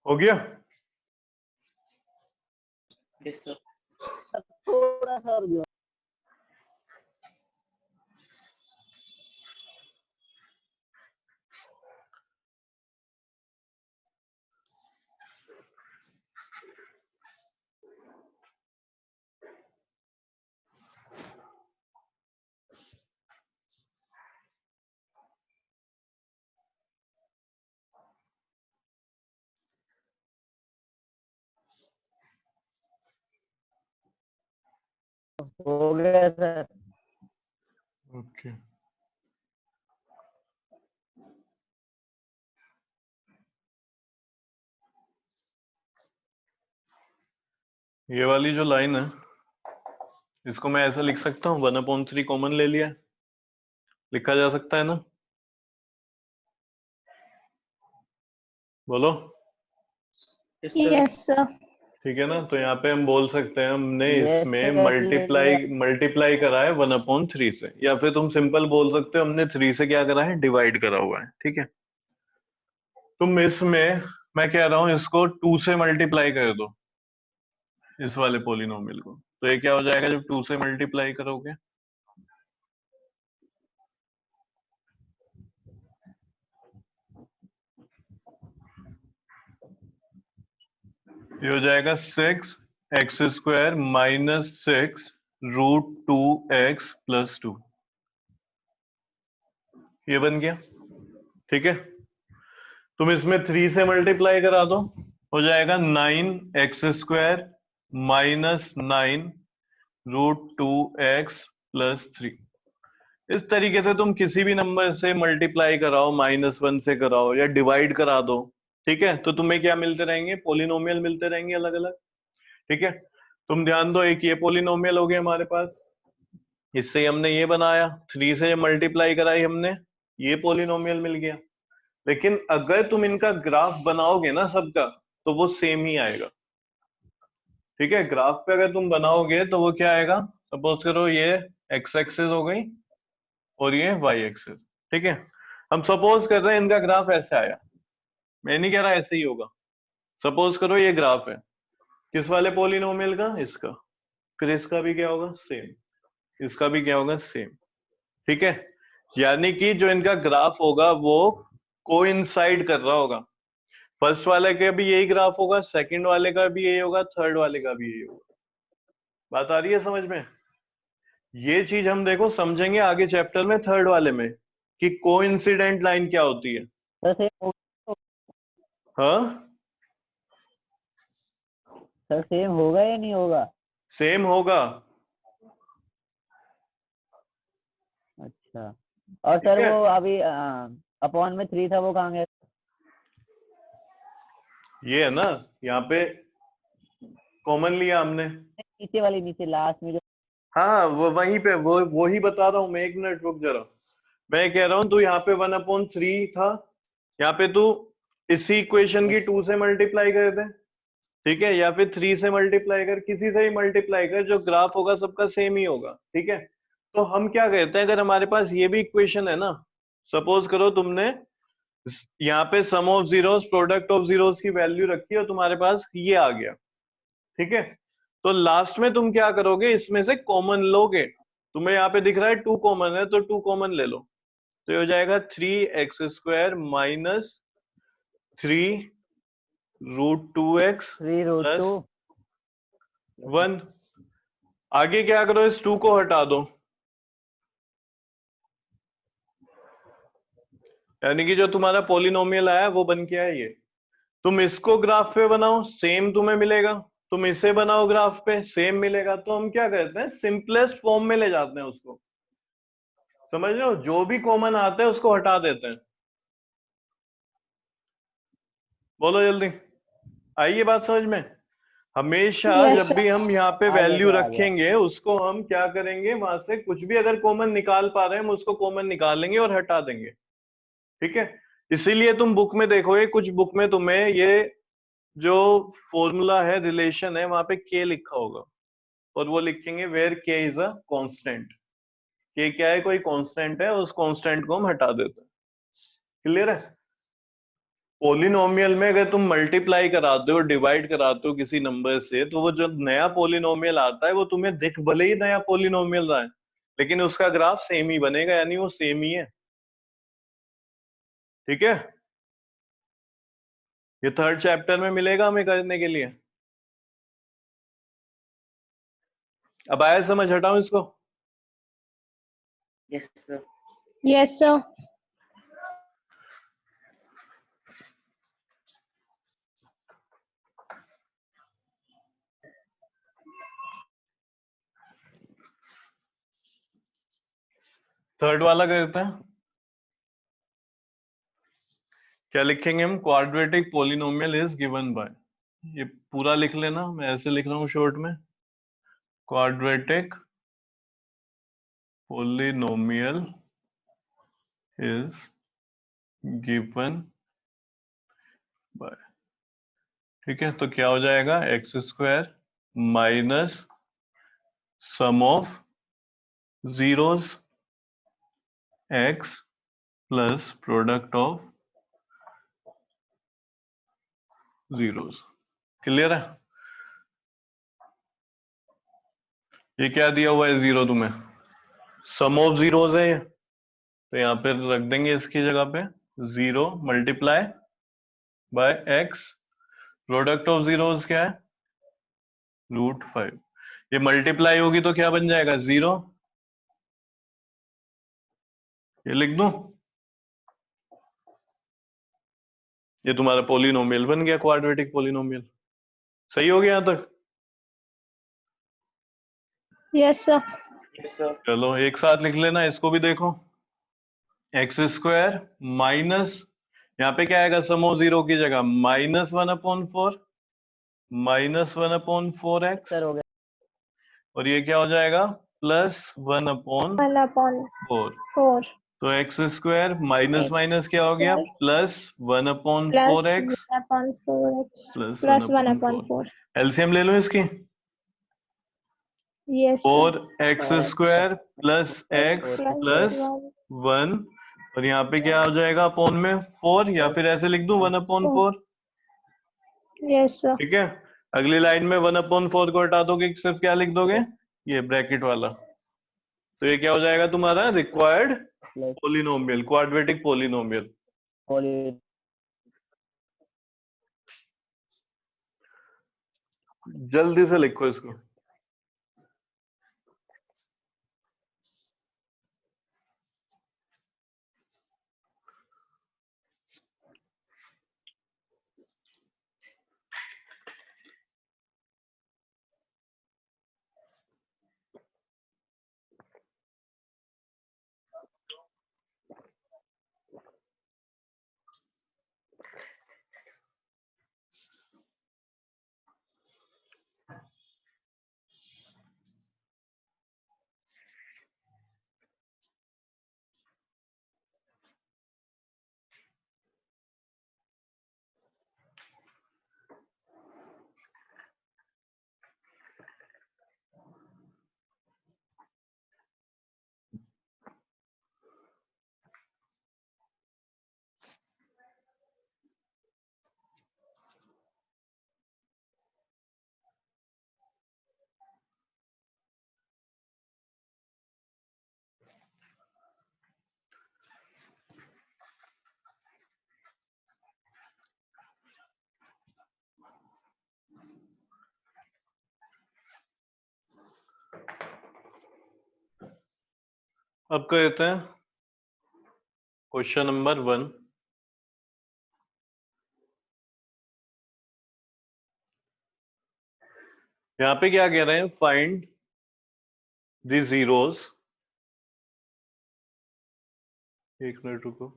हो गया। Yes, sir. थोड़ा सा और जो हो गया सर। ओके, ये वाली जो लाइन है इसको मैं ऐसा लिख सकता हूँ, 1/3 कॉमन ले लिया, लिखा जा सकता है ना, बोलो। Yes, sir. Yes, sir. ठीक है ना, तो यहाँ पे हम बोल सकते हैं हमने Yes, इसमें sir, मल्टीप्लाई करा है 1/3 से, या फिर तुम सिंपल बोल सकते हो हमने 3 से क्या करा है, डिवाइड करा हुआ है। ठीक है, तुम इसमें, मैं कह रहा हूं इसको 2 से मल्टीप्लाई कर दो, इस वाले पोलिनोमियल को। तो ये क्या हो जाएगा जब 2 से मल्टीप्लाई करोगे, ये हो जाएगा 6x² - 6√2x + 2। ये बन गया। ठीक है, तुम इसमें 3 से मल्टीप्लाई करा दो, हो जाएगा 9x² - 9√2x + 3। इस तरीके से तुम किसी भी नंबर से मल्टीप्लाई कराओ, -1 से कराओ या डिवाइड करा दो। ठीक है, तो तुम्हें क्या मिलते रहेंगे, पोलिनोमियल मिलते रहेंगे अलग अलग। ठीक है, तुम ध्यान दो, एक ये पोलिनोमियल हो गया हमारे पास, इससे हमने ये बनाया, 3 से मल्टीप्लाई कराई हमने, ये पोलिनोमियल मिल गया। लेकिन अगर तुम इनका ग्राफ बनाओगे ना सबका, तो वो सेम ही आएगा। ठीक है, ग्राफ पे अगर तुम बनाओगे तो वो क्या आएगा, सपोज करो ये एक्स एक्सिस हो गई और ये वाई एक्सिस। ठीक है, हम सपोज कर रहे हैं इनका ग्राफ ऐसे आया, मैं नहीं कह रहा ऐसे ही होगा। सपोज करो ये ग्राफ है किस वाले पोलिनोमियल का, इसका, फिर इसका भी क्या होगा, सेम, इसका भी क्या होगा, सेम। ठीक है, यानी कि जो इनका ग्राफ होगा वो कोइंसाइड कर रहा होगा। फर्स्ट वाले का भी यही ग्राफ होगा, सेकंड वाले का भी यही होगा, थर्ड वाले का भी यही होगा। बात आ रही है समझ में? ये चीज हम देखो समझेंगे आगे चैप्टर में, थर्ड वाले में, कि कोइंसिडेंट लाइन क्या होती है। सर सेम हाँ, सर सेम होगा या नहीं होगा? सेम होगा। अच्छा, और ठीक सर है, वो अभी अपॉन में 3 था, वो कहाँ गया? ये है ना, यहाँ पे कॉमन लिया हमने। नीचे वाली, नीचे लास्ट में जो। हाँ, वो वहीं पे, वो ही बता रहा हूँ मैं, 1 मिनट रुक जरा। मैं कह रहा हूँ तू यहाँ पे 1/3 था, यहाँ पे तू इसी इक्वेशन की 2 से मल्टीप्लाई कर दे। ठीक है, या फिर 3 से मल्टीप्लाई कर, किसी से ही मल्टीप्लाई कर, जो ग्राफ होगा सबका सेम ही होगा। ठीक है, तो हम क्या कहते हैं, अगर हमारे पास ये भी इक्वेशन है ना, सपोज करो तुमने यहाँ पे sum of zeros, product of zeros की वैल्यू रखी और तुम्हारे पास ये आ गया। ठीक है, तो लास्ट में तुम क्या करोगे, इसमें से कॉमन लोगे। तुम्हें यहाँ पे दिख रहा है 2 कॉमन है, तो 2 कॉमन ले लो, तो ये हो जाएगा 3x² - 3√2x 3√2। + 1। आगे क्या करो, इस 2 को हटा दो, यानी कि जो तुम्हारा पोलिनोमियल आया वो बन के आया ये। तुम इसको ग्राफ पे बनाओ, सेम तुम्हें मिलेगा। तुम इसे बनाओ ग्राफ पे, सेम मिलेगा। तो हम क्या करते हैं, सिंपलेस्ट फॉर्म में ले जाते हैं उसको। समझ रहे हो, जो भी कॉमन आता है उसको हटा देते हैं। बोलो जल्दी, आई ये बात समझ में? हमेशा Yes, जब sir. भी हम यहाँ पे आ गया वैल्यू सर, आ गया। रखेंगे, उसको हम क्या करेंगे, वहां से कुछ भी अगर कॉमन निकाल पा रहे हैं हम उसको कॉमन निकालेंगे और हटा देंगे। ठीक है, इसीलिए तुम बुक में देखोगे, कुछ बुक में तुम्हें ये जो फॉर्मूला है, रिलेशन है, वहां पे के लिखा होगा और वो लिखेंगे वेयर के इज अ कांस्टेंट। के क्या है, कोई कांस्टेंट है, उस कांस्टेंट को हम हटा देते हैं। क्लियर है? पोलिनोमियल में अगर तुम मल्टीप्लाई कराते हो, डिवाइड कराते हो किसी नंबर से, तो वो जो नया पोलिनोमियल आता है वो तुम्हें दिख भले ही नया पोलिनोमियल रहा है, लेकिन उसका ग्राफ सेम ही बनेगा, यानी वो सेम ही है। ठीक है, ये थर्ड चैप्टर में मिलेगा हमें करने के लिए। अब आया समझ, हटाऊं इसको? Yes, sir. Yes, sir. Third वाला करते हैं। क्या लिखेंगे हम, quadratic polynomial is given by, ये पूरा लिख लेना, मैं ऐसे लिख रहा हूं शॉर्ट में, quadratic polynomial is given by. ठीक है, तो क्या हो जाएगा, x square minus sum of zeros x plus product of zeros. Clear है? ये क्या दिया हुआ है जीरो तुम्हें, सम ऑफ जीरोस है ये, तो यहाँ पे रख देंगे इसकी जगह पे zero multiply by x, product of zeros क्या है, √5। ये मल्टीप्लाई होगी तो क्या बन जाएगा, जीरो। ये लिख दूं, ये तुम्हारा पोलिनोमियल बन गया, क्वाड्रेटिक पोलिनोमियल। सही हो गया यहां तक? Yes, sir. Yes, sir. चलो एक साथ लिख लेना, इसको भी देखो। एक्स स्क्वायर माइनस, यहाँ पे क्या आएगा, सम ऑफ जीरो की जगह -1/4, -1/4x, सर हो गया। और ये क्या हो जाएगा, +1/4। 1/4. तो x square minus X minus क्या हो गया, plus +1/4x 1/4x plus plus 1/4। 1/4. LCM ले लो इसकी, Yes, sir. 4x square plus x Plus plus 1, और यहाँ पे क्या हो जाएगा, अपॉन में 4, या फिर ऐसे लिख दूं 1/4। Yes, sir. ठीक है, अगली लाइन में 1/4 को हटा दोगे, सिर्फ क्या लिख दोगे, ये ब्रैकेट वाला। तो ये क्या हो जाएगा तुम्हारा, required plus polynomial, quadratic polynomial. Poly जल्दी से लिखो इसको। अब कहते हैं क्वेश्चन नंबर 1। यहाँ पे क्या कह रहे हैं, फाइंड द जीरोस, एक मिनट रुको,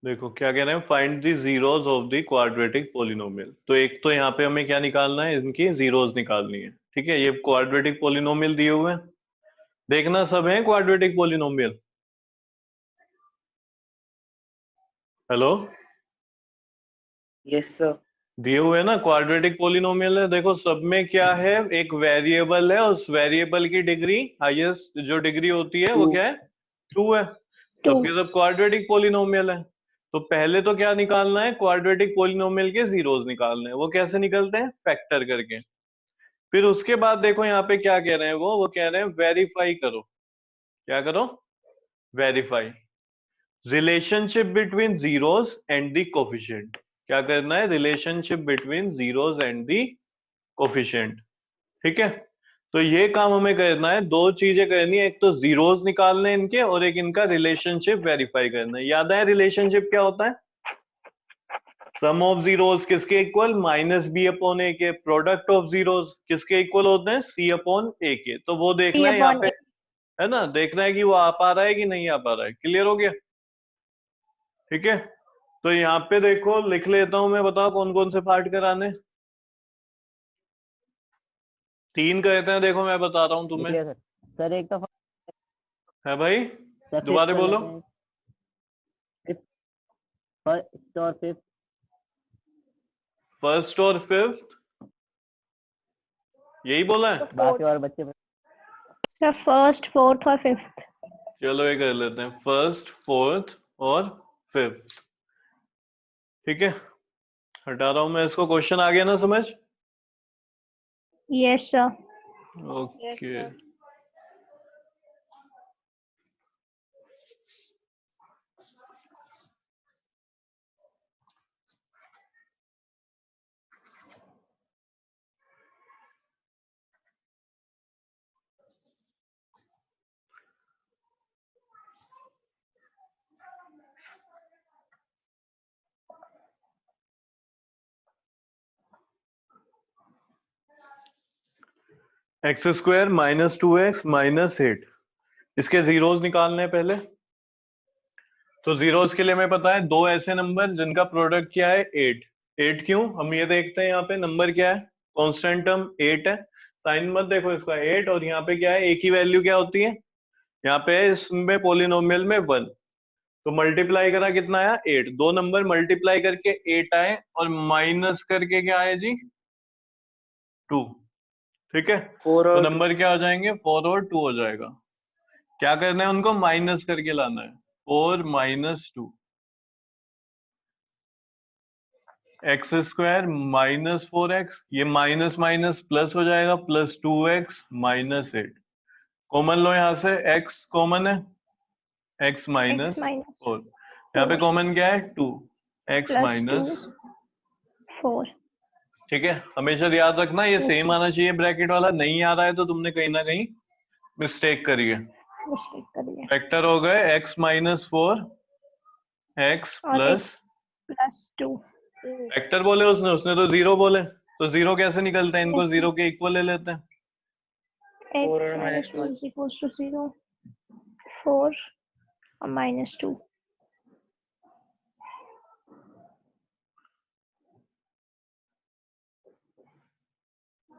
देखो क्या कह रहे हैं, find the zeros of the quadratic polynomial. तो एक तो यहाँ पे हमें क्या निकालना है, इनकी जीरोस निकालनी है। ठीक है, ये क्वाड्रेटिक पोलिनोमियल दिए हुए हैं, देखना सब है quadratic polynomial. Hello, Yes, sir. दिए हुए हैं ना, क्वाड्रेटिक पोलिनोमियल है। देखो सब में क्या है, एक वेरिएबल है, उस वेरिएबल की डिग्री, हाईएस्ट जो डिग्री होती है वो क्या है, 2 है। तो 2. फिर सब क्वाड्रेटिक पोलिनोमियल है। तो पहले तो क्या निकालना है, क्वाड्रेटिक पोलिनोमियल के जीरोस निकालने हैं। वो कैसे निकलते हैं, फैक्टर करके। फिर उसके बाद देखो यहाँ पे क्या कह रहे हैं, वो कह रहे हैं वेरीफाई करो। क्या करो, verify relationship between zeros and the coefficient. क्या करना है, relationship between zeros and the coefficient. ठीक है, तो ये काम हमें करना है, दो चीजें करनी है, एक तो जीरोस निकालने हैं इनके, और एक इनका रिलेशनशिप वेरीफाई करना है। याद है रिलेशनशिप क्या होता है, सम ऑफ जीरोस किसके इक्वल, -b/a के। प्रोडक्ट ऑफ जीरोस किसके इक्वल होते हैं, c/a के। तो वो देखना है यहाँ पे, है ना, देखना है कि वो आ पा रहा है कि नहीं आ पा रहा है। क्लियर हो गया? ठीक है, तो यहाँ पे देखो लिख लेता हूं मैं, बताओ कौन कौन से पार्ट कराने। 3 कहते हैं, देखो मैं बता रहा हूं तुम्हें, लिख लिया सर। सर एक तो है भाई, सर दोबारा fifth कर बोलो। लेते हैं। फर्स्ट और फिफ्थ। फर्स्ट और फिफ्थ यही बोला है। बाकी और बच्चे सर फर्स्ट फोर्थ और फिफ्थ। चलो ये कर लेते हैं, फर्स्ट फोर्थ और फिफ्थ। ठीक है, हटा रहा हूं मैं इसको। क्वेश्चन आ गया ना समझ? Yes sir. Okay. X square minus 2x minus 8, इसके जीरोस निकालने हैं पहले। तो जीरोस के लिए हमें पता है दो ऐसे नंबर जिनका प्रोडक्ट क्या है 8। 8 क्यों, हम ये देखते हैं यहाँ पे नंबर क्या है, कांस्टेंट टर्म 8 है। साइन मत देखो इसका 8, और यहाँ पे क्या है, एक ही वैल्यू क्या होती है, यहाँ पे इसमें पोलिनोमियल में 1। तो मल्टीप्लाई करा कितना आया 8, दो नंबर मल्टीप्लाई करके 8 आए, और माइनस करके क्या आए जी 2। ठीक है, 4 तो और 2। नंबर क्या हो जाएंगे 4 और 2 हो जाएगा। क्या करना है, उनको माइनस करके लाना है, 4 minus 2। X square minus 4x, ये माइनस माइनस प्लस हो जाएगा, प्लस 2x माइनस 8। कॉमन लो यहाँ से, x कॉमन है, x एक्स माइनस माइनस 4। यहाँ पे 4 कॉमन क्या है 2, x प्लस 2 माइनस। 4। ठीक है, हमेशा याद रखना ये Yes, सेम sir. आना चाहिए ब्रैकेट वाला, नहीं आ रहा है तो तुमने कहीं ना कहीं मिस्टेक करी है। मिस्टेक करिए। वेक्टर हो गए x माइनस 4, x और प्लस, एक्स प्लस 2। वेक्टर बोले उसने, उसने तो जीरो बोले, तो जीरो कैसे निकलते हैं, इनको Yes, sir. जीरो के इक्वल ले लेते हैं। 4 एक्स और minus minus 2 1। Is equals to 0 4 और माइनस 2।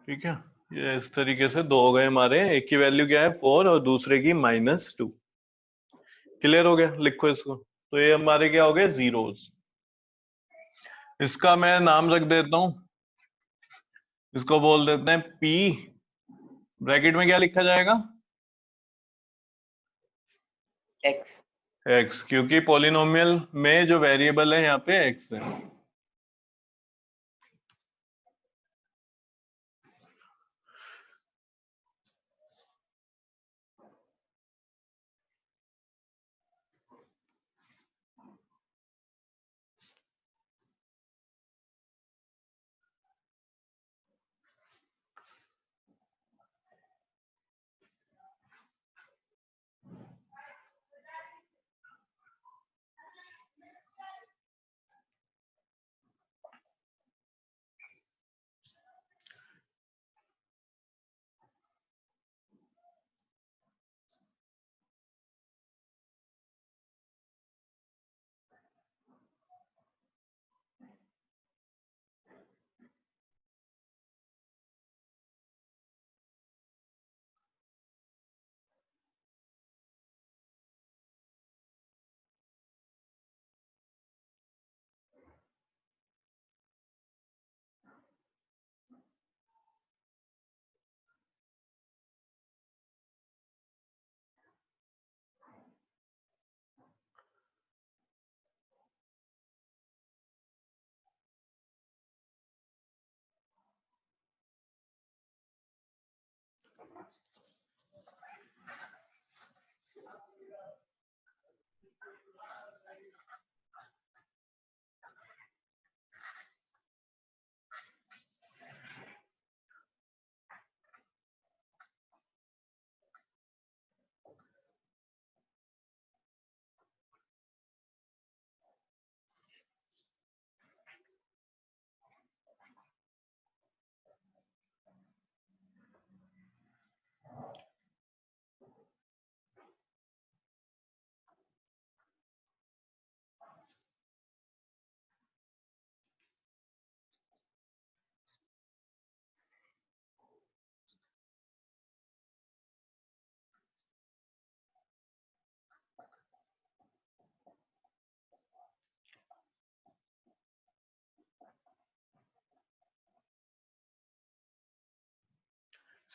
ठीक है, ये इस तरीके से दो हो गए हमारे, एक की वैल्यू क्या है 4 और दूसरे की माइनस 2। क्लियर हो गया, लिखो इसको। तो ये हमारे क्या हो गए जीरोस। इसका मैं नाम रख देता हूं, इसको बोल देते हैं p। ब्रैकेट में क्या लिखा जाएगा, x। x, क्योंकि पॉलिनोमियल में जो वेरिएबल है यहाँ पे x है।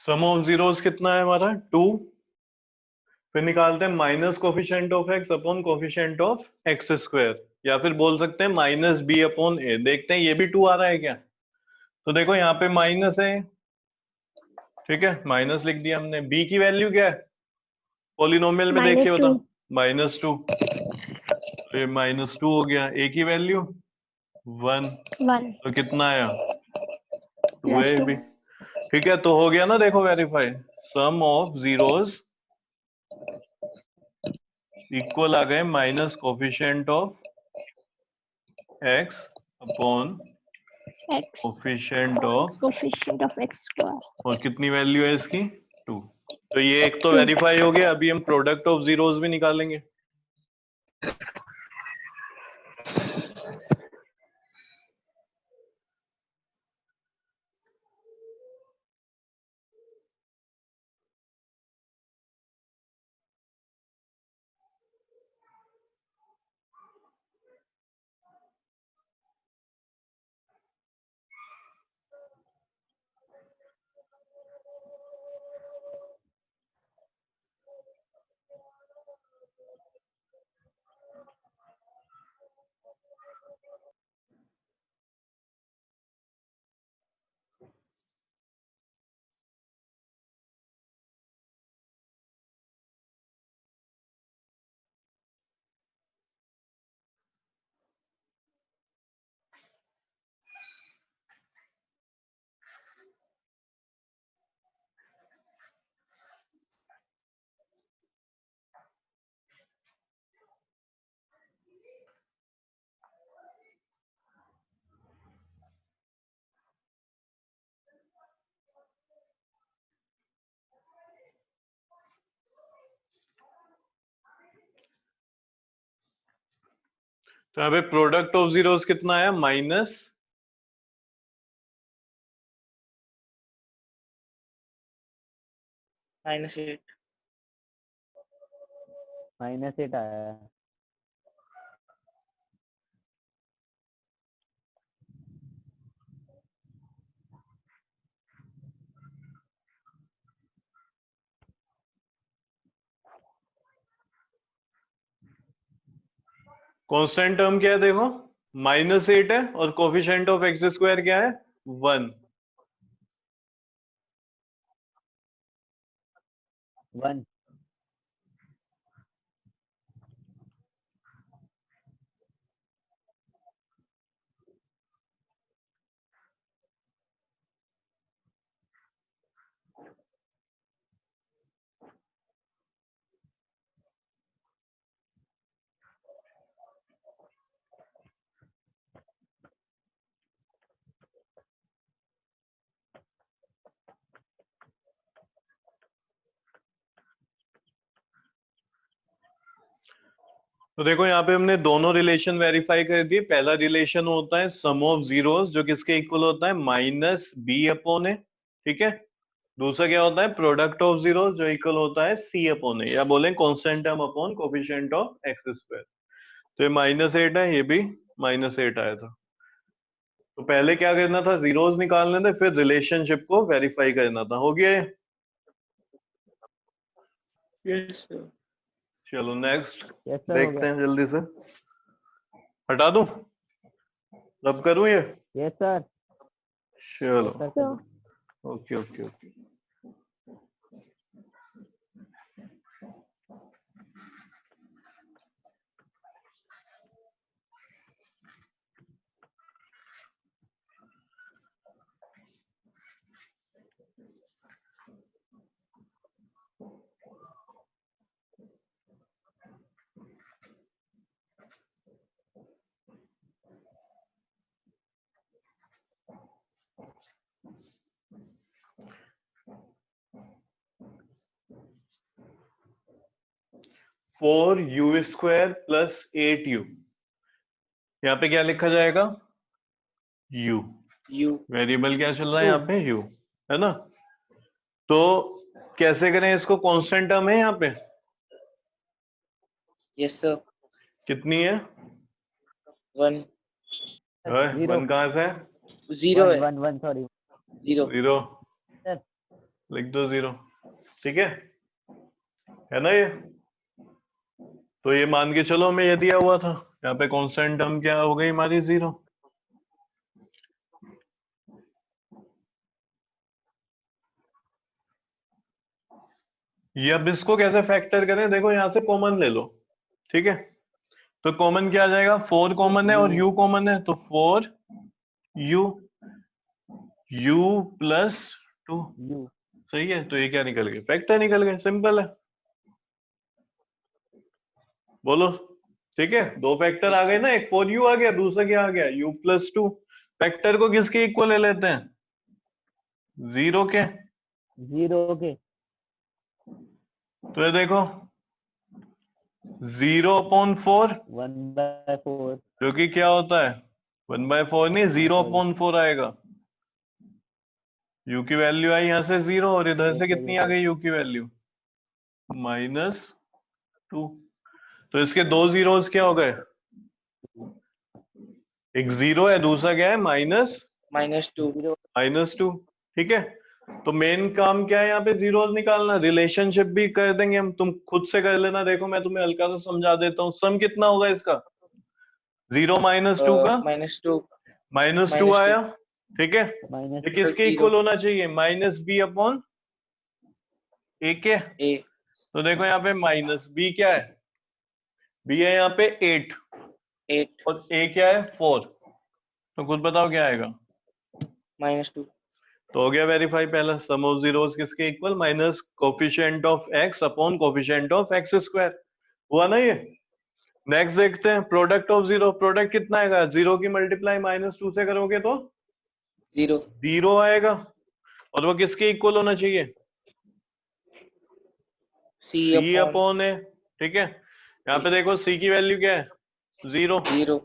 सम ऑफ जीरोस कितना है हमारा 2। फिर निकालते हैं minus coefficient of X upon coefficient of x square, या फिर बोल सकते हैं माइनस बी अपॉन ए। देखते हैं ये भी 2 आ रहा है क्या। तो देखो यहाँ पे माइनस है, ठीक है, माइनस लिख दिया हमने। बी की वैल्यू क्या है पॉलिनोमियल में, देखिए -2 बता, -2। तो ये -2 हो गया। ए की वैल्यू 1, 1 तो कितना आया 2 plus ए 2 बी। ठीक है, तो हो गया ना, देखो verify. Sum of zeros equal आ गए minus coefficient of X upon x coefficient of, coefficient of x square और कितनी वैल्यू है इसकी 2। तो ये एक तो 2 वेरीफाई हो गया। अभी हम प्रोडक्ट ऑफ जीरोस भी निकालेंगे। तो यहाँ पे प्रोडक्ट ऑफ जीरोस कितना आया -8। -8 आया है। कांस्टेंट टर्म क्या है देखो, -8 है, और कोफिशिएंट ऑफ एक्स स्क्वायर क्या है 1। 1 तो देखो यहाँ पे हमने दोनों रिलेशन वेरीफाई कर दिए। पहला रिलेशन होता है सम ऑफ जीरोस, जो किसके इक्वल होता है -b अपॉन ए, ठीक है। दूसरा क्या होता है प्रोडक्ट ऑफ जीरोस, जो इक्वल होता है c अपॉन ए, या बोले constant term upon coefficient of x square. तो ये -8 है, ये भी -8 आया था। तो पहले क्या करना था, जीरोस निकालने थे, फिर रिलेशनशिप को वेरीफाई करना था। हो गया ये। Yes, sir. चलो नेक्स्ट यस सर हो देखते गया। हैं जल्दी से। हटा दूं, रब करूं ये। Yes sir. चलो sir so okay okay okay. Four u square plus 8u, यहाँ पे क्या लिखा जाएगा u। U. वेरिएबल क्या चल रहा है यहाँ पे u, है ना। तो कैसे करें इसको, कांस्टेंट टर्म है यहाँ पे, Yes, sir. कितनी है 1. 0 1 कहाँ से है 0 1 है. 1 1 सॉरी 0. 0। सर लिख दो 0। ठीक है ना ये? तो ये मान के चलो हमें ये दिया हुआ था, यहाँ पे कांस्टेंट टर्म क्या हो गई हमारी 0। ये अब इसको कैसे फैक्टर करें, देखो यहाँ से कॉमन ले लो। ठीक है, तो कॉमन क्या आ जाएगा, 4 कॉमन है और u कॉमन है, तो 4u प्लस 2। यू सही है, तो ये क्या निकल गए, फैक्टर निकल गए, सिंपल है। बोलो। ठीक है, दो फैक्टर आ गए ना, एक 4u आ गया, दूसरा क्या आ गया, u प्लस 2। फैक्टर को किसके इक्वल ले लेते हैं, 0 के। 0 के। तो ये देखो 0/4, 1/4 जो कि क्या होता है 1/4 नहीं, 0/4 आएगा। u की वैल्यू आई यहाँ से 0 और इधर से कितनी आ गई u की वैल्यू, -2। तो इसके दो जीरोस क्या हो गए, एक 0 है, दूसरा क्या है -2 -2। ठीक है, तो मेन काम क्या है यहाँ पे, जीरोस निकालना। रिलेशनशिप भी कर देंगे हम, तुम खुद से कर लेना। देखो मैं तुम्हें हल्का सा समझा देता हूँ। सम कितना होगा इसका, 0 -2 का -2 -2 आया। ठीक है, माइनस ये किसके 0 इक्वल होना चाहिए, -b/a के। a तो देखो यहाँ पे -b क्या है, b है यहाँ पे 8 8 और a क्या है 4। तो खुद बताओ क्या आएगा। -2 तो हो गया वेरीफाई पहला, सम ऑफ जीरोस किसके equal, minus coefficient of x upon coefficient of x square. हुआ ना ये। नेक्स्ट देखते हैं प्रोडक्ट ऑफ जीरो। प्रोडक्ट कितना आएगा, 0 की मल्टीप्लाई -2 से करोगे तो 0 0 आएगा, और वो किसके इक्वल होना चाहिए, c c अपॉन a। ठीक है, यहाँ पे देखो c की वैल्यू क्या है 0, 0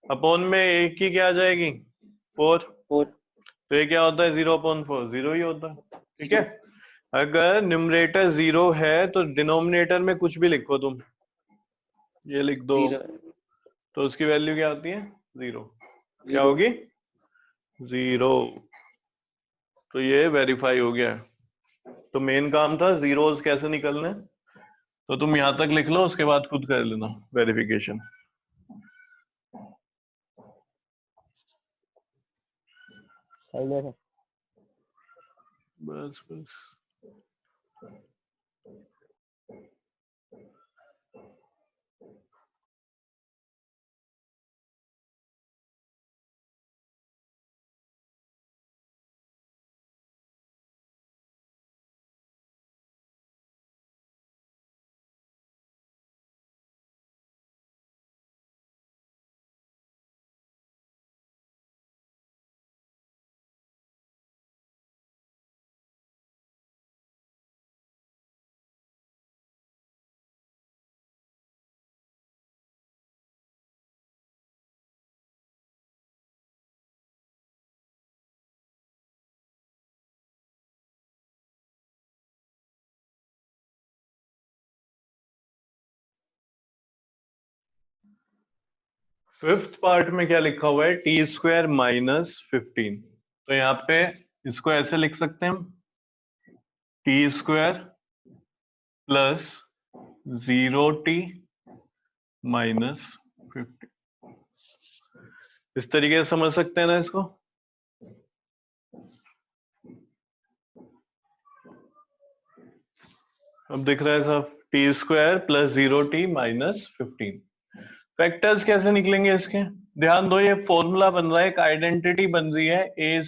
अपॉन में a की क्या आ जाएगी 4। 4 तो ये क्या होता है 0/4, 0 ही होता है। ठीक है, अगर न्यूमरेटर 0 है तो डिनोमिनेटर में कुछ भी लिखो तुम, ये लिख दो, 0 तो उसकी वैल्यू क्या आती है 0। क्या 0 होगी 0। तो ये वेरीफाई हो गया है। तो मेन काम था जीरोस कैसे निकलने, तो तुम यहां तक लिख लो, उसके बाद खुद कर लेना वेरिफिकेशन। पहले से बस बस। फिफ्थ पार्ट में क्या लिखा हुआ है, t² -15। तो यहाँ पे इसको ऐसे लिख सकते हैं हम, t² प्लस 0t -15। इस तरीके से समझ सकते हैं ना इसको। अब दिख रहा है सब, t² प्लस 0t -15। फैक्टर्स कैसे निकलेंगे इसके, ध्यान दो, ये फॉर्मूला बन रहा है, एक आइडेंटिटी बन रही है, a²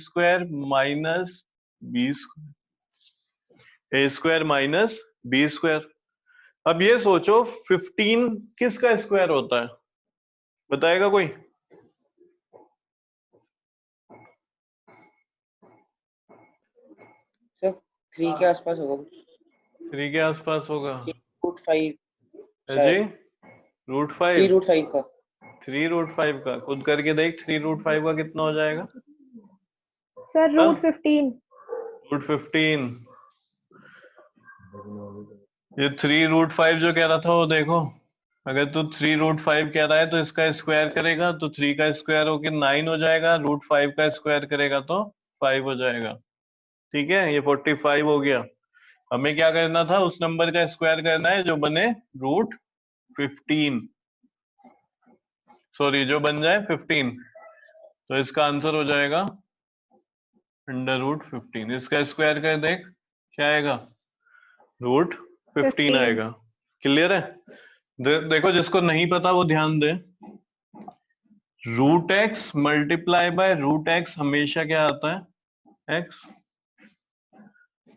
-b²। अब ये सोचो 15 किसका स्क्वायर होता है, बताएगा कोई। सिर्फ 3 के आसपास होगा, 3 के आसपास होगा। 3√5 है जी, शायद √5। 3√5 का 3√5 का खुद करके देख, 3√5 का कितना हो जाएगा, सर हाँ? √15 √15। ये 3√5 जो कह रहा था वो देखो, अगर तू 3√5 कह रहा है तो इसका स्क्वायर करेगा तो 3 का स्क्वायर होके 9 हो जाएगा, √5 का स्क्वायर करेगा तो 5 हो जाएगा। ठीक है, ये 45 हो गया। हमें क्या करना था, उस नंबर का स्क्वायर करना है जो बने √15, सॉरी जो बन जाए 15। तो इसका आंसर हो जाएगा √15। इसका स्क्वायर कर देख, क्या आएगा, √15 15 आएगा। क्लियर है? देखो जिसको नहीं पता वो ध्यान दे, √x मल्टीप्लाई बाय √x हमेशा क्या आता है, x।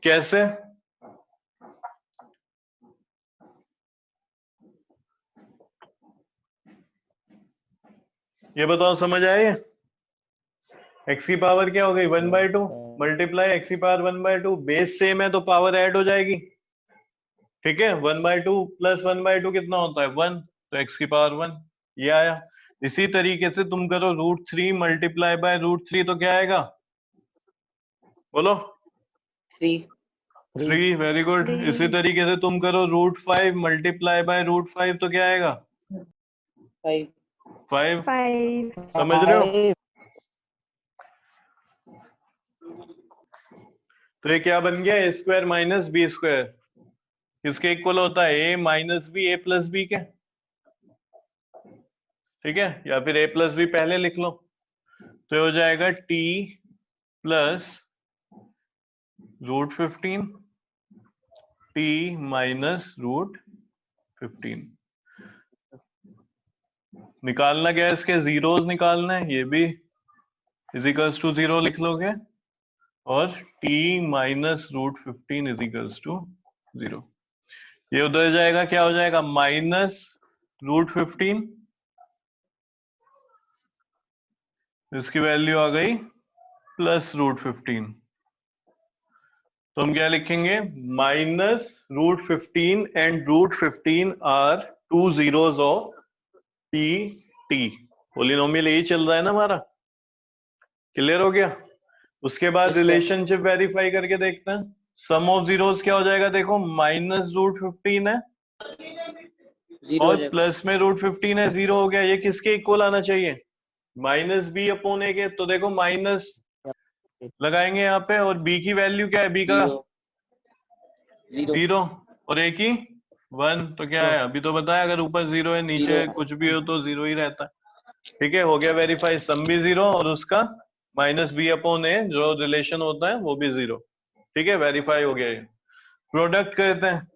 कैसे? ये बताओ, समझ आए? x की पावर क्या हो गई, 1/2 मल्टीप्लाई x की पावर 1/2। बेस सेम है तो पावर ऐड हो जाएगी। ठीक है, 1/2 प्लस 1/2 कितना होता है, 1, तो x की पावर 1 ये आया। इसी तरीके से तुम करो √3 मल्टीप्लाई बाय √3 तो क्या आएगा, बोलो। 3 3, वेरी गुड। 3 इसी तरीके से तुम करो √5 मल्टीप्लाई बाय √5 तो क्या आएगा, 5 5। 5 समझ रहे हो? 5 तो ये क्या बन गया, a² माइनस b²। किसके इक्वल होता है, a minus b a plus b के। ठीक है, या फिर a प्लस b पहले लिख लो, तो ये हो जाएगा t प्लस √15 t माइनस √15। निकालना क्या है, इसके जीरोस निकालना है, ये भी इजिकल्स टू 0 लिख लोगे, और t माइनस √15 इजिकल्स टू 0। ये उधर जाएगा, क्या हो जाएगा, माइनस √15, इसकी वैल्यू आ गई प्लस √15। तो हम क्या लिखेंगे, minus √15 and √15 are two zeros of t. Polynomial यही चल रहा है ना हमारा। क्लियर हो गया? उसके बाद Yes, sir. रिलेशनशिप वेरीफाई करके देखते हैं। सम ऑफ जीरोस क्या हो जाएगा, देखो माइनस √15 है 0 हो और जाएगा। प्लस में √15 है, 0 हो गया। ये किसके इक्वल आना चाहिए, माइनस b अपॉन a के। तो देखो माइनस लगाएंगे यहाँ पे, और b की वैल्यू क्या है, b का 0 0 और a की 1। तो क्या है, अभी तो बताया, अगर ऊपर 0 है नीचे 0 कुछ भी हो तो 0 ही रहता है। ठीक है, हो गया वेरीफाई, सम भी 0 और उसका माइनस b अपॉन a जो रिलेशन होता है वो भी 0। ठीक है, वेरीफाई हो गया। ये प्रोडक्ट करते हैं।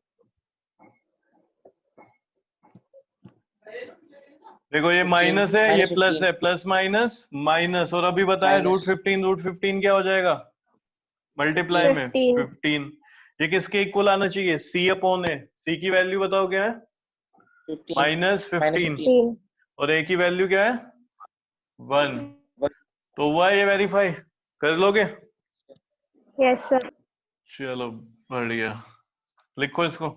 देखो ये माइनस है, ये प्लस है, प्लस माइनस माइनस, और अभी बताया √15 क्या हो जाएगा, मल्टीप्लाई में 15 15। ये किसके इक्वल आना चाहिए, c अपॉन a। c की वैल्यू बताओ क्या है, 15 -15 15 और a की वैल्यू क्या है 1। तो हुआ है ये वेरीफाई, कर लोगे? यस सर चलो बढ़िया, लिखो इसको।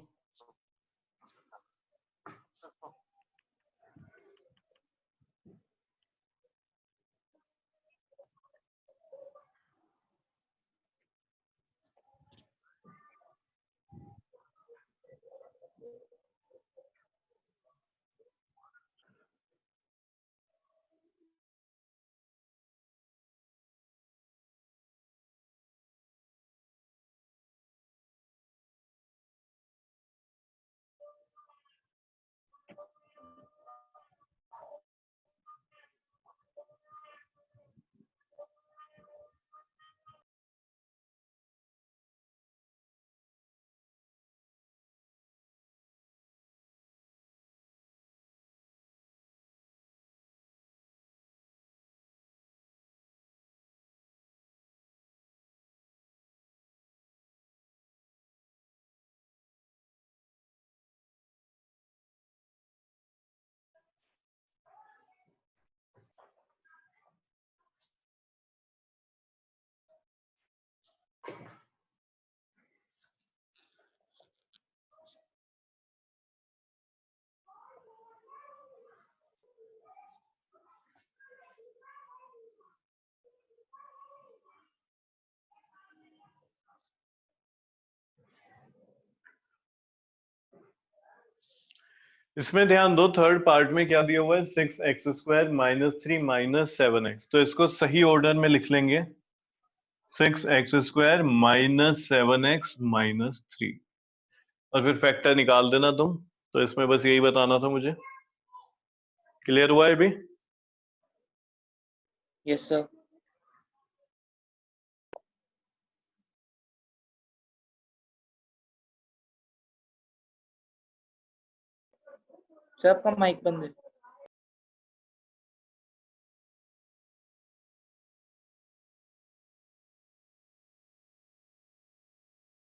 इसमें ध्यान दो, थर्ड पार्ट में क्या दिया हुआ है, 6x² -3 -7x। तो इसको सही ऑर्डर में लिख लेंगे। 6x² माइनस 7x माइनस 3 और फिर फैक्टर निकाल देना तुम। तो इसमें बस यही बताना था मुझे। क्लियर हुआ है अभी? Yes, sir. सर आपका माइक बंद है।